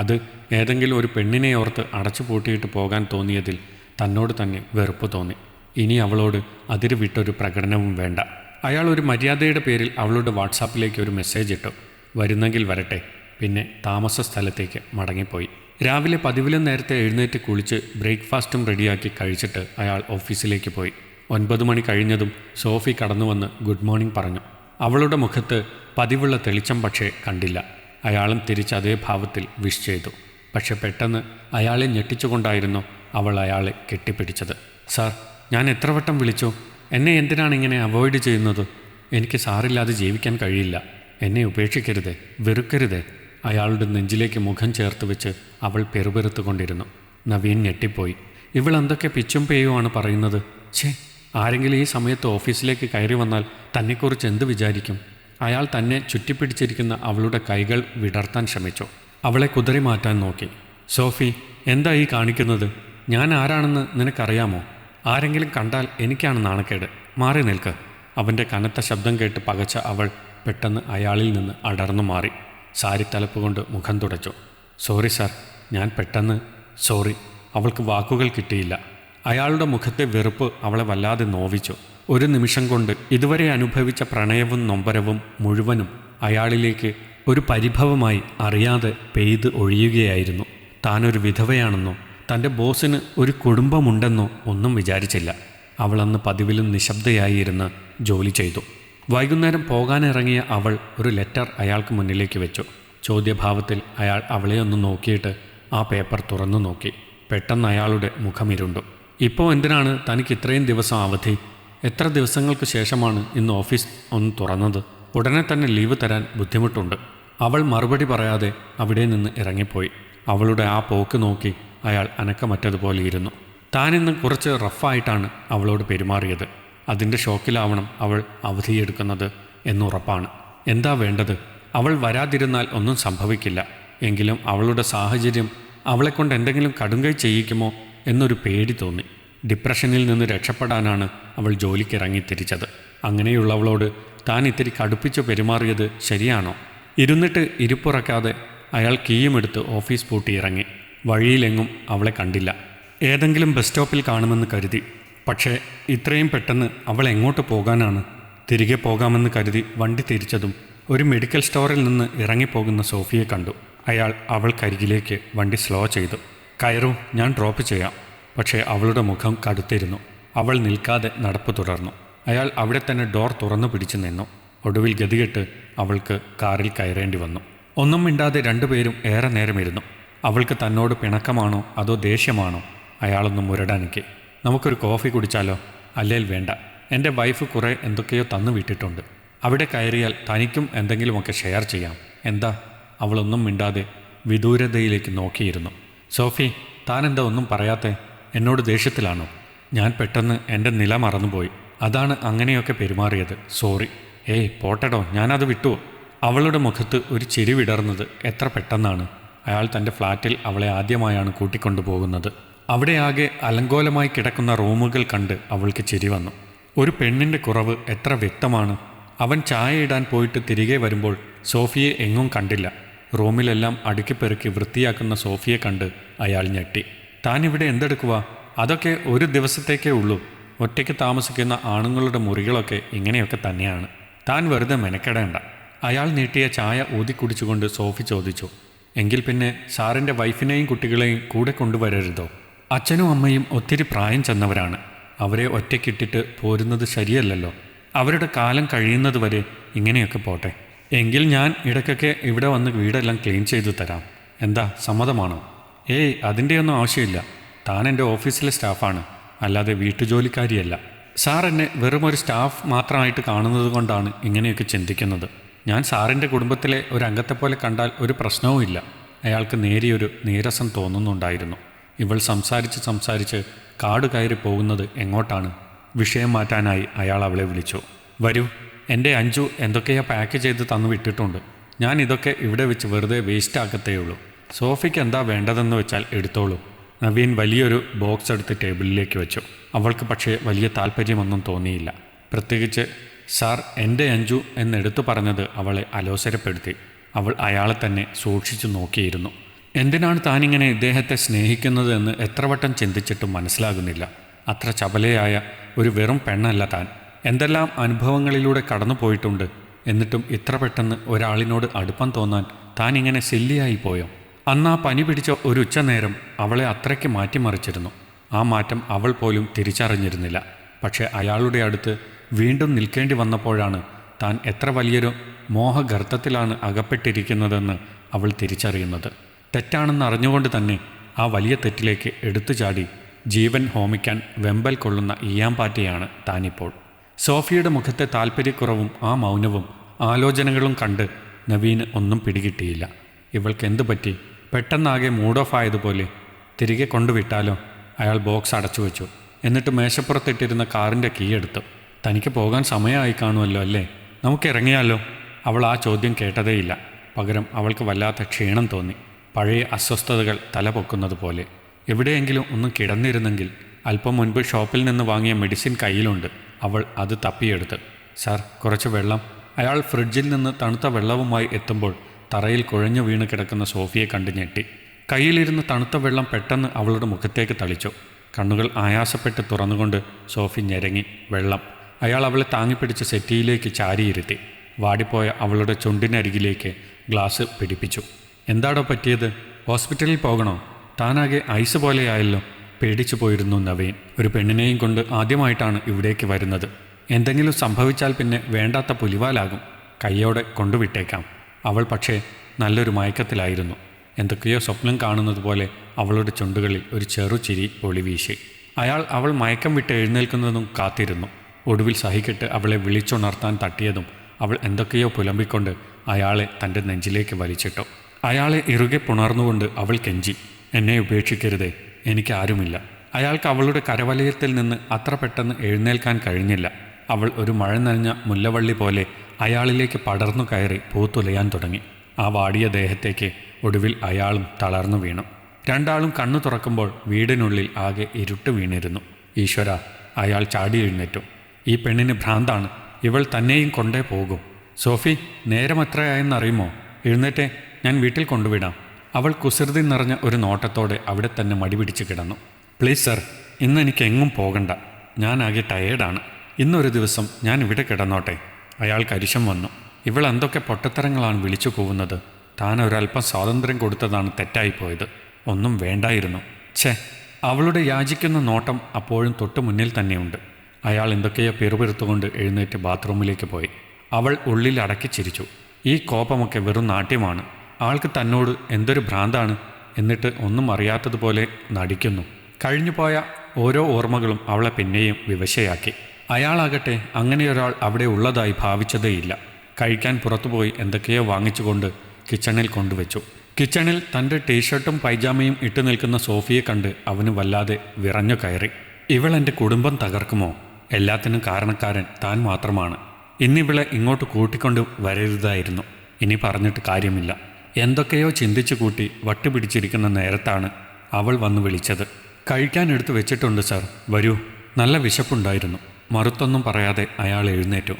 അത് ഏതെങ്കിലും ഒരു പെണ്ണിനെ ഓർത്ത് അടച്ചു പൂട്ടിയിട്ട് പോകാൻ തോന്നിയതിൽ തന്നോട് തന്നെ വെറുപ്പ് തോന്നി. ഇനി അവളോട് അതിര് വിട്ടൊരു പ്രകടനവും വേണ്ട. അയാൾ ഒരു മര്യാദയുടെ പേരിൽ അവളുടെ വാട്സാപ്പിലേക്ക് ഒരു മെസ്സേജ് ഇട്ടു. വരുന്നെങ്കിൽ വരട്ടെ. പിന്നെ താമസ സ്ഥലത്തേക്ക് മടങ്ങിപ്പോയി. രാവിലെ പതിവിലും നേരത്തെ എഴുന്നേറ്റ് കുളിച്ച് ബ്രേക്ക്ഫാസ്റ്റും റെഡിയാക്കി കഴിച്ചിട്ട് അയാൾ ഓഫീസിലേക്ക് പോയി. 9 മണി കഴിഞ്ഞതും സോഫി കടന്നു വന്ന് ഗുഡ് മോർണിംഗ് പറഞ്ഞു. അവളുടെ മുഖത്ത് പതിവുള്ള തെളിച്ചം പക്ഷേ കണ്ടില്ല. അയാളും തിരിച്ച് അതേ ഭാവത്തിൽ വിഷ് ചെയ്തു. പക്ഷെ പെട്ടെന്ന് അയാളെ ഞെട്ടിച്ചുകൊണ്ടായിരുന്നു അവൾ അയാളെ കെട്ടിപ്പിടിച്ചത്. സാർ, ഞാൻ എത്ര വട്ടം വിളിച്ചു? എന്നെ എന്തിനാണ് ഇങ്ങനെ അവോയ്ഡ് ചെയ്യുന്നത്? എനിക്ക് സാറില്ലാതെ ജീവിക്കാൻ കഴിയില്ല. എന്നെ ഉപേക്ഷിക്കരുതേ, വെറുക്കരുതേ. അയാളുടെ നെഞ്ചിലേക്ക് മുഖം ചേർത്ത് വെച്ച് അവൾ പെറുപെറുത്തുകൊണ്ടിരുന്നു. നവീൻ ഞെട്ടിപ്പോയി. ഇവൾ എന്തൊക്കെ പിച്ചും പേയുമാണ് പറയുന്നത്? ആരെങ്കിലും ഈ സമയത്ത് ഓഫീസിലേക്ക് കയറി വന്നാൽ തന്നെക്കുറിച്ച് എന്ത് വിചാരിക്കും? അയാൾ തന്നെ ചുറ്റിപ്പിടിച്ചിരിക്കുന്ന അവളുടെ കൈകൾ വിടർത്താൻ ശ്രമിച്ചു. അവളെ കുതറി മാറ്റാൻ നോക്കി. സോഫി, എന്താ ഈ കാണിക്കുന്നത്? ഞാൻ ആരാണെന്ന് നിനക്കറിയാമോ? ആരെങ്കിലും കണ്ടാൽ എനിക്കാണ് നാണക്കേട്. മാറി നിൽക്ക്. അവൻ്റെ കനത്ത ശബ്ദം കേട്ട് പകച്ച അവൾ പെട്ടെന്ന് അയാളിൽ നിന്ന് അടർന്നു മാറി. സാരിത്തലപ്പ് കൊണ്ട് മുഖം തുടച്ചു. സോറി സാർ, ഞാൻ പെട്ടെന്ന് സോറി. അവൾക്ക് വാക്കുകൾ കിട്ടിയില്ല. അയാളുടെ മുഖത്തെ വെറുപ്പ് അവളെ വല്ലാതെ നോവിച്ചു. ഒരു നിമിഷം കൊണ്ട് ഇതുവരെ അനുഭവിച്ച പ്രണയവും നൊമ്പരവും മുഴുവനും അയാളിലേക്ക് ഒരു പരിഭവമായി അറിയാതെ പെയ്ത് ഒഴിയുകയായിരുന്നു. താനൊരു വിധവയാണെന്നോ തൻ്റെ ബോസിന് ഒരു കുടുംബമുണ്ടെന്നോ ഒന്നും വിചാരിച്ചില്ല. അവളന്ന് പതിവിലും നിശബ്ദയായി ഇരുന്ന് ജോലി ചെയ്തു. വൈകുന്നേരം പോകാനിറങ്ങിയ അവൾ ഒരു ലെറ്റർ അയാൾക്ക് മുന്നിലേക്ക് വെച്ചു. ചോദ്യഭാവത്തിൽ അയാൾ അവളെ ഒന്ന് നോക്കിയിട്ട് ആ പേപ്പർ തുറന്നു നോക്കി. പെട്ടെന്ന് അയാളുടെ മുഖമിരുണ്ടു. ഇപ്പോൾ എന്തിനാണ് തനിക്ക് ഇത്രയും ദിവസം അവധി? എത്ര ദിവസങ്ങൾക്ക് ശേഷമാണ് ഇന്ന് ഓഫീസ് ഒന്ന് തുറന്നത്? ഉടനെ തന്നെ ലീവ് തരാൻ ബുദ്ധിമുട്ടുണ്ട്. അവൾ മറുപടി പറയാതെ അവിടെ നിന്ന് ഇറങ്ങിപ്പോയി. അവളുടെ ആ പോക്ക് നോക്കി അയാൾ അനക്കമറ്റതുപോലെ ഇരുന്നു. താനിന്ന് കുറച്ച് റഫായിട്ടാണ് അവളോട് പെരുമാറിയത്. അതിൻ്റെ ഷോക്കിലാവണം അവൾ അവധിയെടുക്കുന്നത് എന്നുറപ്പാണ്. എന്താ വേണ്ടത്? അവൾ വരാതിരുന്നാൽ ഒന്നും സംഭവിക്കില്ല. എങ്കിലും അവളുടെ സാഹചര്യം അവളെക്കൊണ്ട് എന്തെങ്കിലും കടുങ്കൈ ചെയ്യിക്കുമോ എന്നൊരു പേടി തോന്നി. ഡിപ്രഷനിൽ നിന്ന് രക്ഷപ്പെടാനാണ് അവൾ ജോലിക്കിറങ്ങി തിരിച്ചത്. അങ്ങനെയുള്ളവളോട് താൻ ഇത്തിരി കടുപ്പിച്ചു പെരുമാറിയത് ശരിയാണോ? ഇരുന്നിട്ട് ഇരിപ്പുറക്കാതെ അയാൾ കീയുമെടുത്ത് ഓഫീസ് പൂട്ടി ഇറങ്ങി. വഴിയിലെങ്ങും അവളെ കണ്ടില്ല. ഏതെങ്കിലും ബസ് സ്റ്റോപ്പിൽ കാണുമെന്ന് കരുതി. പക്ഷേ ഇത്രയും പെട്ടെന്ന് അവൾ എങ്ങോട്ട് പോകാനാണ്? തിരികെ പോകാമെന്ന് കരുതി വണ്ടി തിരിച്ചതും ഒരു മെഡിക്കൽ സ്റ്റോറിൽ നിന്ന് ഇറങ്ങിപ്പോകുന്ന സോഫിയെ കണ്ടു. അയാൾ അവൾക്കരികിലേക്ക് വണ്ടി സ്ലോ ചെയ്തു. കയറൂ, ഞാൻ ഡ്രോപ്പ് ചെയ്യാം. പക്ഷേ അവളുടെ മുഖം കടുത്തിരുന്നു. അവൾ നിൽക്കാതെ നടപ്പ് തുടർന്നു. അയാൾ അവിടെ തന്നെ ഡോർ തുറന്നു പിടിച്ചു നിന്നു. ഒടുവിൽ ഗതികെട്ട് അവൾക്ക് കാറിൽ കയറേണ്ടി വന്നു. ഒന്നും മിണ്ടാതെ രണ്ടുപേരും ഏറെ നേരമിരുന്നു. അവൾക്ക് തന്നോട് പിണക്കമാണോ അതോ ദേഷ്യമാണോ? അയാളൊന്ന് മുരടാനിക്ക്. നമുക്കൊരു കോഫി കുടിച്ചാലോ? അല്ലേൽ വേണ്ട, എൻ്റെ വൈഫ് കുറേ എന്തൊക്കെയോ തന്നു വിട്ടിട്ടുണ്ട്. അവിടെ കയറിയാൽ തനിക്കും എന്തെങ്കിലുമൊക്കെ ഷെയർ ചെയ്യാം. എന്താ? അവളൊന്നും മിണ്ടാതെ വിദൂരതയിലേക്ക് നോക്കിയിരുന്നു. സോഫി, താനെന്താ ഒന്നും പറയാത്തെ? എന്നോട് ദേഷ്യത്തിലാണോ? ഞാൻ പെട്ടെന്ന് എൻ്റെ നില മറന്നുപോയി. അതാണ് അങ്ങനെയൊക്കെ പെരുമാറിയത്. സോറി. ഏയ് പോട്ടടോ, ഞാനത് വിട്ടു. അവളുടെ മുഖത്ത് ഒരു ചിരി വിടർന്നത് എത്ര പെട്ടെന്നാണ്. അയാൾ തൻ്റെ ഫ്ലാറ്റിൽ അവളെ ആദ്യമായാണ് കൂട്ടിക്കൊണ്ടുപോകുന്നത്. അവിടെ ആകെ അലങ്കോലമായി കിടക്കുന്ന റൂമുകൾ കണ്ട് അവൾക്ക് ചിരി വന്നു. ഒരു പെണ്ണിൻ്റെ കുറവ് എത്ര വ്യക്തമാണ്. അവൻ ചായ ഇടാൻ പോയിട്ട് തിരികെ വരുമ്പോൾ സോഫിയെ എങ്ങും കണ്ടില്ല. റൂമിലെല്ലാം അടുക്കിപ്പെറുക്കി വൃത്തിയാക്കുന്ന സോഫിയെ കണ്ട് അയാൾ ഞെട്ടി. താനിവിടെ എന്തെടുക്കുക? അതൊക്കെ ഒരു ദിവസത്തേക്കേ ഉള്ളൂ. ഒറ്റയ്ക്ക് താമസിക്കുന്ന ആണുങ്ങളുടെ മുറികളൊക്കെ ഇങ്ങനെയൊക്കെ തന്നെയാണ്. താൻ വെറുതെ മെനക്കെടേണ്ട. അയാൾ നീട്ടിയ ചായ ഊതിക്കുടിച്ചുകൊണ്ട് സോഫി ചോദിച്ചു. എങ്കിൽ പിന്നെ സാറിൻ്റെ വൈഫിനെയും കുട്ടികളെയും കൂടെ കൊണ്ടുവരരുതോ? അച്ഛനും അമ്മയും ഒത്തിരി പ്രായം ചെന്നവരാണ്. അവരെ ഒറ്റയ്ക്കിട്ടിട്ട് പോരുന്നത് ശരിയല്ലല്ലോ. അവരുടെ കാലം കഴിയുന്നത് വരെ ഇങ്ങനെയൊക്കെ പോട്ടെ. എങ്കിൽ ഞാൻ ഇടയ്ക്കൊക്കെ ഇവിടെ വന്ന് വീടെല്ലാം ക്ലീൻ ചെയ്തു തരാം. എന്താ, സമ്മതമാണോ? ഏയ്, അതിൻ്റെയൊന്നും ആവശ്യമില്ല. താൻ എൻ്റെ ഓഫീസിലെ സ്റ്റാഫാണ്, അല്ലാതെ വീട്ടുജോലിക്കാരിയല്ല. സാർ എന്നെ വെറുമൊരു സ്റ്റാഫ് മാത്രമായിട്ട് കാണുന്നത് കൊണ്ടാണ് ഇങ്ങനെയൊക്കെ ചിന്തിക്കുന്നത്. ഞാൻ സാറിൻ്റെ കുടുംബത്തിലെ ഒരു അംഗത്തെപ്പോലെ കണ്ടാൽ ഒരു പ്രശ്നവുമില്ല. അയാൾക്ക് നേരിയൊരു നീരസം തോന്നുന്നുണ്ടായിരുന്നു. ഇവൾ സംസാരിച്ച് കാട് കയറി പോകുന്നത് എങ്ങോട്ടാണ്? വിഷയം മാറ്റാനായി അയാൾ അവളെ വിളിച്ചു. വരൂ, എൻ്റെ അഞ്ജു എന്തൊക്കെയാ പാക്ക് ചെയ്ത് തന്നു വിട്ടിട്ടുണ്ട്. ഞാൻ ഇതൊക്കെ ഇവിടെ വെച്ച് വെറുതെ വേസ്റ്റ് ആക്കത്തേയുള്ളൂ. സോഫിക്ക് എന്താ വേണ്ടതെന്ന് വെച്ചാൽ എടുത്തോളൂ. നവീൻ വലിയൊരു ബോക്സ് എടുത്ത് ടേബിളിലേക്ക് വെച്ചു. അവൾക്ക് പക്ഷേ വലിയ താല്പര്യമൊന്നും തോന്നിയില്ല. പ്രത്യേകിച്ച് സാർ എൻ്റെ അഞ്ജു എന്നെടുത്തു പറഞ്ഞത് അവളെ അലോസരപ്പെടുത്തി. അവൾ അയാളെ തന്നെ സൂക്ഷിച്ചു നോക്കിയിരുന്നു. എന്തിനാണ് താനിങ്ങനെ ഇദ്ദേഹത്തെ സ്നേഹിക്കുന്നത് എന്ന് എത്ര വട്ടം ചിന്തിച്ചിട്ടും മനസ്സിലാകുന്നില്ല. അത്ര ചപലയായ ഒരു വെറും പെണ്ണല്ല താൻ. എന്തെല്ലാം അനുഭവങ്ങളിലൂടെ കടന്നു പോയിട്ടുണ്ട്. എന്നിട്ടും ഇത്ര പെട്ടെന്ന് ഒരാളിനോട് അടുപ്പം തോന്നാൻ താൻ ഇങ്ങനെ സില്ലിയായി പോയോ? അന്ന് ആ പനി പിടിച്ച ഒരു ഉച്ചനേരം അവളെ അത്രയ്ക്ക് മാറ്റിമറിച്ചിരുന്നു. ആ മാറ്റം അവൾ പോലും തിരിച്ചറിഞ്ഞിരുന്നില്ല. പക്ഷേ അയാളുടെ അടുത്ത് വീണ്ടും നിൽക്കേണ്ടി വന്നപ്പോഴാണ് താൻ എത്ര വലിയൊരു മോഹഗർത്തത്തിലാണ് അകപ്പെട്ടിരിക്കുന്നതെന്ന് അവൾ തിരിച്ചറിയുന്നത്. തെറ്റാണെന്ന് അറിഞ്ഞുകൊണ്ട് തന്നെ ആ വലിയ തെറ്റിലേക്ക് എടുത്തു ചാടി ജീവൻ ഹോമിക്കാൻ വെമ്പൽ കൊള്ളുന്ന ഈയാമ്പാറ്റയാണ് താനിപ്പോൾ. സോഫിയുടെ മുഖത്തെ താല്പര്യക്കുറവും ആ മൗനവും ആലോചനകളും കണ്ട് നവീന് ഒന്നും പിടികിട്ടിയില്ല. ഇവൾക്ക് എന്തു പറ്റി? പെട്ടെന്നാകെ മൂഡ് ഓഫ് ആയതുപോലെ. തിരികെ കൊണ്ടുവിട്ടാലോ? അയാൾ ബോക്സ് അടച്ചു വെച്ചു. എന്നിട്ട് മേശപ്പുറത്തിട്ടിരുന്ന കാറിൻ്റെ കീ എടുത്തു. തനിക്ക് പോകാൻ സമയമായി കാണുമല്ലോ അല്ലേ? നമുക്ക് ഇറങ്ങിയാലോ? അവൾ ആ ചോദ്യം കേട്ടതേയില്ല. പകരം അവൾക്ക് വല്ലാത്ത ക്ഷീണം തോന്നി. പഴയ അസ്വസ്ഥതകൾ തലപൊക്കുന്നത് പോലെ. എവിടെയെങ്കിലും ഒന്ന് കിടന്നിരുന്നെങ്കിൽ. അല്പം മുൻപ് ഷോപ്പിൽ നിന്ന് വാങ്ങിയ മെഡിസിൻ കയ്യിലുണ്ട്. അവൾ അത് തപ്പിയെടുത്ത്. സാർ, കുറച്ച് വെള്ളം. അയാൾ ഫ്രിഡ്ജിൽ നിന്ന് തണുത്ത വെള്ളവുമായി എത്തുമ്പോൾ തറയിൽ കുഴഞ്ഞു വീണ് കിടക്കുന്ന സോഫിയെ കണ്ട് ഞെട്ടി. കയ്യിലിരുന്ന് തണുത്ത വെള്ളം പെട്ടെന്ന് അവളുടെ മുഖത്തേക്ക് തളിച്ചു. കണ്ണുകൾ ആയാസപ്പെട്ട് തുറന്നുകൊണ്ട് സോഫി ഞെരങ്ങി. വെള്ളം. അയാൾ അവളെ താങ്ങിപ്പിടിച്ച് സെറ്റിയിലേക്ക് ചാരിയിരുത്തി. വാടിപ്പോയ അവളുടെ ചുണ്ടിനരികിലേക്ക് ഗ്ലാസ് പിടിപ്പിച്ചു. എന്താടോ പറ്റിയത്? ഹോസ്പിറ്റലിൽ പോകണോ? താനാകെ ഐസ് പോലെയായല്ലോ. പേടിച്ചു പോയിരുന്നു നവീൻ. ഒരു പെണ്ണിനെയും കൊണ്ട് ആദ്യമായിട്ടാണ് ഇവിടേക്ക് വരുന്നത്. എന്തെങ്കിലും സംഭവിച്ചാൽ പിന്നെ വേണ്ടാത്ത പുലിവാലാകും. കയ്യോടെ കൊണ്ടുവിട്ടേക്കാം. അവൾ പക്ഷേ നല്ലൊരു മയക്കത്തിലായിരുന്നു. എന്തൊക്കെയോ സ്വപ്നം കാണുന്നത് പോലെ അവളുടെ ചുണ്ടുകളിൽ ഒരു ചെറുചിരി ഒളിവീശി. അയാൾ അവൾ മയക്കം വിട്ട് എഴുന്നേൽക്കുന്നതും കാത്തിരുന്നു. ഒടുവിൽ സഹിക്കിട്ട് അവളെ വിളിച്ചുണർത്താൻ തട്ടിയതും അവൾ എന്തൊക്കെയോ പുലമ്പിക്കൊണ്ട് അയാളെ തൻ്റെ നെഞ്ചിലേക്ക് വലിച്ചിട്ടു. അയാളെ ഇറുകെ പുണർന്നുകൊണ്ട് അവൾ കെഞ്ചി, എന്നെ ഉപേക്ഷിക്കരുതേ, എനിക്കാരുമില്ല. അയാൾക്ക് അവളുടെ കരവലയത്തിൽ നിന്ന് അത്ര പെട്ടെന്ന് എഴുന്നേൽക്കാൻ കഴിഞ്ഞില്ല. അവൾ ഒരു മഴ നനഞ്ഞ മുല്ലവള്ളി പോലെ അയാളിലേക്ക് പടർന്നു കയറി പൂത്തുലയാൻ തുടങ്ങി. ആ വാടിയ ദേഹത്തേക്ക് ഒടുവിൽ അയാളും തളർന്നു വീണു. രണ്ടാളും കണ്ണു തുറക്കുമ്പോൾ വീടിനുള്ളിൽ ആകെ ഇരുട്ട് വീണിരുന്നു. ഈശ്വര, അയാൾ ചാടി എഴുന്നേറ്റു. ഈ പെണ്ണിന് ഭ്രാന്താണ്. ഇവൾ തന്നെയും കൊണ്ടേ പോകും. സോഫി, നേരം എത്രയായെന്നറിയുമോ? എഴുന്നേറ്റേ, ഞാൻ വീട്ടിൽ കൊണ്ടുവിടാം. അവൾ കുസൃതി നിറഞ്ഞ ഒരു നോട്ടത്തോടെ അവിടെ തന്നെ മടിപിടിച്ച് കിടന്നു. പ്ലീസ് സർ, ഇന്ന് എനിക്ക് എങ്ങും പോകണ്ട. ഞാനാകെ ടയേർഡാണ്. ഇന്നൊരു ദിവസം ഞാൻ ഇവിടെ കിടന്നോട്ടെ. അയാൾ കരിശം വന്നു. ഇവൾ എന്തൊക്കെ പൊട്ടത്തരങ്ങളാണ് വിളിച്ചു കൂവുന്നത്. താൻ ഒരല്പം സ്വാതന്ത്ര്യം കൊടുത്തതാണ് തെറ്റായിപ്പോയത്. ഒന്നും വേണ്ടായിരുന്നു. ഛേ! അവളുടെ യാചിക്കുന്ന നോട്ടം അപ്പോഴും തൊട്ടു മുന്നിൽ തന്നെയുണ്ട്. അയാൾ എന്തൊക്കെയോ പിറുപിറുത്തുകൊണ്ട് എഴുന്നേറ്റ് ബാത്റൂമിലേക്ക് പോയി. അവൾ ഉള്ളിൽ അടക്കി ചിരിച്ചു. ഈ കോപമൊക്കെ വെറും നാട്യമാണ്. ആൾക്ക് തന്നോട് എന്തൊരു ഭ്രാന്താണ്. എന്നിട്ട് ഒന്നും അറിയാത്തതുപോലെ നടിക്കുന്നു. കഴിഞ്ഞുപോയ ഓരോ ഓർമ്മകളും അവളെ പിന്നെയും വിവശയാക്കി. അയാളാകട്ടെ അങ്ങനെയൊരാൾ അവിടെ ഉള്ളതായി ഭാവിച്ചതേയില്ല. കഴിക്കാൻ പുറത്തുപോയി എന്തൊക്കെയോ വാങ്ങിച്ചുകൊണ്ട് കിച്ചണിൽ കൊണ്ടുവച്ചു. കിച്ചണിൽ തൻ്റെ ടീഷർട്ടും പൈജാമയും ഇട്ടു നിൽക്കുന്ന സോഫിയെ കണ്ട് അവന് വല്ലാതെ വിറഞ്ഞു കയറി. ഇവൾ എൻ്റെ കുടുംബം തകർക്കുമോ? എല്ലാത്തിനും കാരണക്കാരൻ താൻ മാത്രമാണ്. ഇന്നിവളെ ഇങ്ങോട്ട് കൂട്ടിക്കൊണ്ട് വരരുതായിരുന്നു. ഇനി പറഞ്ഞിട്ട് കാര്യമില്ല. എന്തൊക്കെയോ ചിന്തിച്ചു കൂട്ടി വട്ടുപിടിച്ചിരിക്കുന്ന നേരത്താണ് അവൾ വന്ന് വിളിച്ചത്. കഴിക്കാൻ എടുത്തു വെച്ചിട്ടുണ്ട് സർ, വരൂ. നല്ല വിശപ്പുണ്ടായിരുന്നു. മറുത്തൊന്നും പറയാതെ അയാൾ എഴുന്നേറ്റു.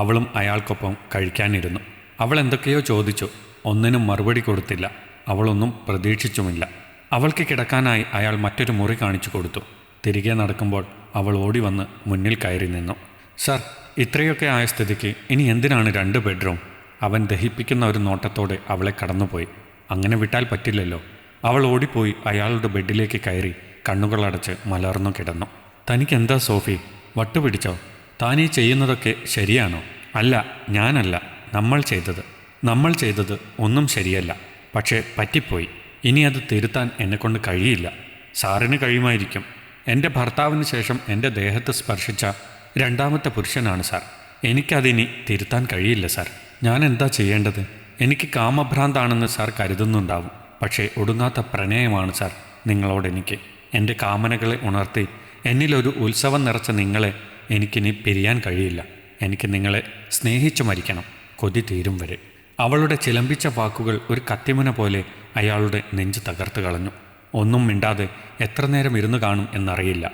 അവളും അയാൾക്കൊപ്പം കഴിക്കാനിരുന്നു. അവൾ എന്തൊക്കെയോ ചോദിച്ചു. ഒന്നിനും മറുപടി കൊടുത്തില്ല. അവളൊന്നും പ്രതീക്ഷിച്ചുമില്ല. അവൾക്ക് കിടക്കാനായി അയാൾ മറ്റൊരു മുറി കാണിച്ചു കൊടുത്തു. തിരികെ നടക്കുമ്പോൾ അവൾ ഓടി വന്ന് മുന്നിൽ കയറി നിന്നു. സർ, ഇത്രയൊക്കെ ആയ സ്ഥിതിക്ക് ഇനി എന്തിനാണ് 2 ബെഡ്റൂം? അവൻ ദഹിപ്പിക്കുന്ന ഒരു നോട്ടത്തോടെ അവളെ കടന്നുപോയി. അങ്ങനെ വിട്ടാൽ പറ്റില്ലല്ലോ. അവൾ ഓടിപ്പോയി അയാളുടെ ബെഡിലേക്ക് കയറി കണ്ണുകളടച്ച് മലർന്നു കിടന്നു. തനിക്കെന്താ സോഫി, വട്ടുപിടിച്ചോ? താനീ ചെയ്യുന്നതൊക്കെ ശരിയാണോ? അല്ല, ഞാനല്ല, നമ്മൾ ചെയ്തത് ഒന്നും ശരിയല്ല. പക്ഷേ പറ്റിപ്പോയി. ഇനി അത് തിരുത്താൻ എന്നെക്കൊണ്ട് കഴിയില്ല. സാറിന് കഴിയുമായിരിക്കും. എൻ്റെ ഭർത്താവിന് ശേഷം എൻ്റെ ദേഹത്ത് സ്പർശിച്ച 2ാമത്തെ പുരുഷനാണ് സാർ. എനിക്കതിനി തിരുത്താൻ കഴിയില്ല സാർ. ഞാൻ എന്താ ചെയ്യേണ്ടത്? എനിക്ക് കാമഭ്രാന്താണെന്ന് സാർ കരുതുന്നുണ്ടാവും. പക്ഷേ ഒടുങ്ങാത്ത പ്രണയമാണ് സാർ നിങ്ങളോടെനിക്ക്. എൻ്റെ കാമനകളെ ഉണർത്തി എന്നിലൊരു ഉത്സവം നിറച്ച നിങ്ങളെ എനിക്കിനി പിരിയാൻ കഴിയില്ല. എനിക്ക് നിങ്ങളെ സ്നേഹിച്ചു മരിക്കണം, കൊതി തീരും വരെ. അവളുടെ ചിലമ്പിച്ച വാക്കുകൾ ഒരു കത്തിമുന പോലെ അയാളുടെ നെഞ്ച് തകർത്ത് കളഞ്ഞു. ഒന്നും മിണ്ടാതെ എത്ര നേരം ഇരുന്നു കാണും എന്നറിയില്ല.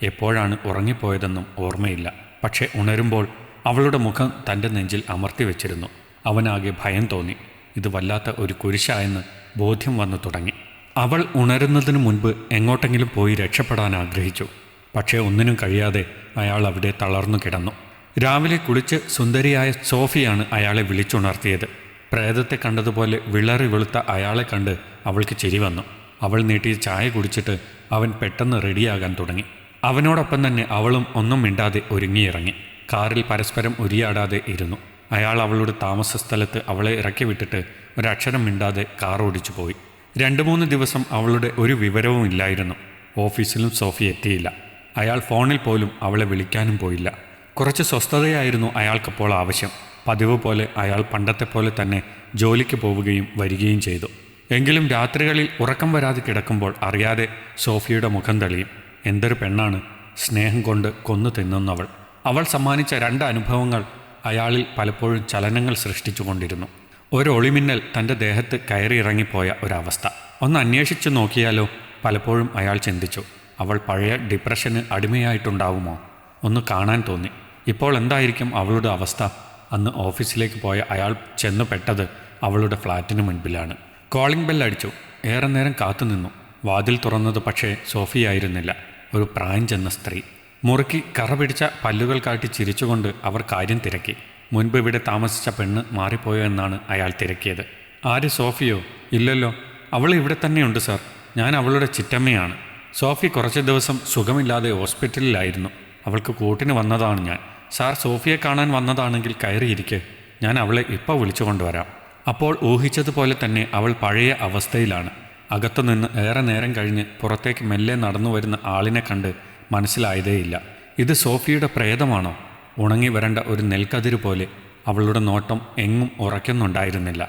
എപ്പോഴാണ് ഉറങ്ങിപ്പോയതെന്നും ഓർമ്മയില്ല. പക്ഷേ ഉണരുമ്പോൾ അവളുടെ മുഖം തൻ്റെ നെഞ്ചിൽ അമർത്തി വെച്ചിരുന്നു. അവനാകെ ഭയം തോന്നി. ഇത് വല്ലാത്ത ഒരു കുരിശായെന്ന് ബോധ്യം വന്നു തുടങ്ങി. അവൾ ഉണരുന്നതിനു മുൻപ് എങ്ങോട്ടെങ്കിലും പോയി രക്ഷപ്പെടാൻ ആഗ്രഹിച്ചു. പക്ഷേ ഒന്നിനും കഴിയാതെ അയാൾ അവിടെ തളർന്നു കിടന്നു. രാവിലെ കുളിച്ച് സുന്ദരിയായ സോഫിയാണ് അയാളെ വിളിച്ചുണർത്തിയത്. പ്രേതത്തെ കണ്ടതുപോലെ വിളറി വെളുത്ത അയാളെ കണ്ട് അവൾക്ക് ചിരി വന്നു. അവൾ നീട്ടിയ ചായ കുടിച്ചിട്ട് അവൻ പെട്ടെന്ന് റെഡിയാകാൻ തുടങ്ങി. അവനോടൊപ്പം തന്നെ അവളും ഒന്നും മിണ്ടാതെ ഒരുങ്ങിയിറങ്ങി. കാറിൽ പരസ്പരം ഉരിയാടാതെ ഇരുന്നു. അയാൾ അവളുടെ താമസ സ്ഥലത്ത് അവളെ ഇറക്കി വിട്ടിട്ട് ഒരക്ഷരം മിണ്ടാതെ കാർ ഓടിച്ചു പോയി. 2-3 ദിവസം അവളുടെ ഒരു വിവരവും ഇല്ലായിരുന്നു. ഓഫീസിലും സോഫി എത്തിയില്ല. അയാൾ ഫോണിൽ പോലും അവളെ വിളിക്കാനും പോയില്ല. കുറച്ച് സ്വസ്ഥതയായിരുന്നു അയാൾക്കപ്പോൾ ആവശ്യം. പതിവ് പോലെ അയാൾ പണ്ടത്തെ പോലെ തന്നെ ജോലിക്ക് പോവുകയും വരികയും ചെയ്തു. എങ്കിലും രാത്രികളിൽ ഉറക്കം വരാതെ കിടക്കുമ്പോൾ അറിയാതെ സോഫിയുടെ മുഖം തെളിയും. എന്തൊരു പെണ്ണാണ്! സ്നേഹം കൊണ്ട് കൊന്നു തിന്നുന്നവൾ. അവൾ സമ്മാനിച്ച 2 അനുഭവങ്ങൾ അയാളിൽ പലപ്പോഴും ചലനങ്ങൾ സൃഷ്ടിച്ചു കൊണ്ടിരുന്നു. ഒരു ഒളിമിന്നൽ തൻ്റെ ദേഹത്ത് കയറിയിറങ്ങിപ്പോയ ഒരവസ്ഥ. ഒന്ന് അന്വേഷിച്ചു നോക്കിയാലോ? പലപ്പോഴും അയാൾ ചിന്തിച്ചു. അവൾ പഴയ ഡിപ്രഷന് അടിമയായിട്ടുണ്ടാവുമോ? ഒന്ന് കാണാൻ തോന്നി. ഇപ്പോൾ എന്തായിരിക്കും അവളുടെ അവസ്ഥ? അന്ന് ഓഫീസിലേക്ക് പോയ അയാൾ ചെന്നു പെട്ടത് അവളുടെ ഫ്ലാറ്റിന് മുൻപിലാണ്. കോളിംഗ് ബെൽ അടിച്ചു. ഏറെ നേരം കാത്തുനിന്നു. വാതിൽ തുറന്നത് പക്ഷേ സോഫിയായിരുന്നില്ല, ഒരു പ്രായം ചെന്ന സ്ത്രീ. മുറുക്കി കറ പിടിച്ച പല്ലുകൾ കാട്ടി ചിരിച്ചുകൊണ്ട് അവർ കാര്യം തിരക്കി. മുൻപ് ഇവിടെ താമസിച്ച പെണ്ണ് മാറിപ്പോയോ എന്നാണ് അയാൾ തിരക്കിയത്. ആര്, സോഫിയോ? ഇല്ലല്ലോ, അവൾ ഇവിടെ തന്നെയുണ്ട് സാർ. ഞാൻ അവളുടെ ചിറ്റമ്മയാണ്. സോഫി കുറച്ച് ദിവസം സുഖമില്ലാതെ ഹോസ്പിറ്റലിലായിരുന്നു. അവൾക്ക് കൂട്ടിന് വന്നതാണ് ഞാൻ. സാർ സോഫിയെ കാണാൻ വന്നതാണെങ്കിൽ കയറിയിരിക്കെ, ഞാൻ അവളെ ഇപ്പോൾ വിളിച്ചു കൊണ്ടുവരാം. അപ്പോൾ ഊഹിച്ചതുപോലെ തന്നെ അവൾ പഴയ അവസ്ഥയിലാണ്. അകത്തുനിന്ന് ഏറെ നേരം കഴിഞ്ഞ് പുറത്തേക്ക് മെല്ലെ നടന്നു വരുന്ന ആളിനെ കണ്ട് മനസ്സിലായതേയില്ല. ഇത് സോഫിയുടെ പ്രേതമാണോ? ഉണങ്ങി വരേണ്ട ഒരു നെൽക്കതിര് പോലെ അവളുടെ നോട്ടം എങ്ങും ഉറയ്ക്കുന്നുണ്ടായിരുന്നില്ല.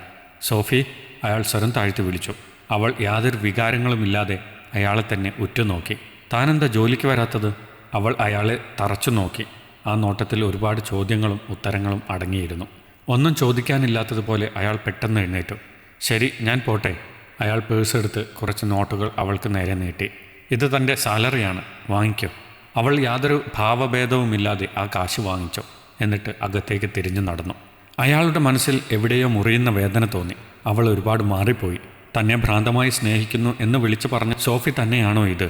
സോഫി, അയാൾ സ്വരം താഴ്ത്തി വിളിച്ചു. അവൾ യാതൊരു വികാരങ്ങളുമില്ലാതെ അയാളെ തന്നെ ഉറ്റുനോക്കി. താനെന്താ ജോലിക്ക് വരാത്തത്? അവൾ അയാളെ തറച്ചു നോക്കി. ആ നോട്ടത്തിൽ ഒരുപാട് ചോദ്യങ്ങളും ഉത്തരങ്ങളും അടങ്ങിയിരുന്നു. ഒന്നും ചോദിക്കാനില്ലാത്തതുപോലെ അയാൾ പെട്ടെന്ന് എഴുന്നേറ്റു. ശരി, ഞാൻ പോട്ടെ. അയാൾ പേഴ്സെടുത്ത് കുറച്ച് നോട്ടുകൾ അവൾക്ക് നേരെ നീട്ടി. ഇത് തൻ്റെ സാലറിയാണ്, വാങ്ങിക്കോ. അവൾ യാതൊരു ഭാവഭേദവുമില്ലാതെ ആ കാശ് വാങ്ങിച്ചു. എന്നിട്ട് അകത്തേക്ക് തിരിഞ്ഞു നടന്നു. അയാളുടെ മനസ്സിൽ എവിടെയോ മുറിയുന്ന വേദന തോന്നി. അവൾ ഒരുപാട് മാറിപ്പോയി. തന്നെ ഭ്രാന്തമായി സ്നേഹിക്കുന്നു എന്ന് വിളിച്ചു പറഞ്ഞ സോഫി തന്നെയാണോ ഇത്?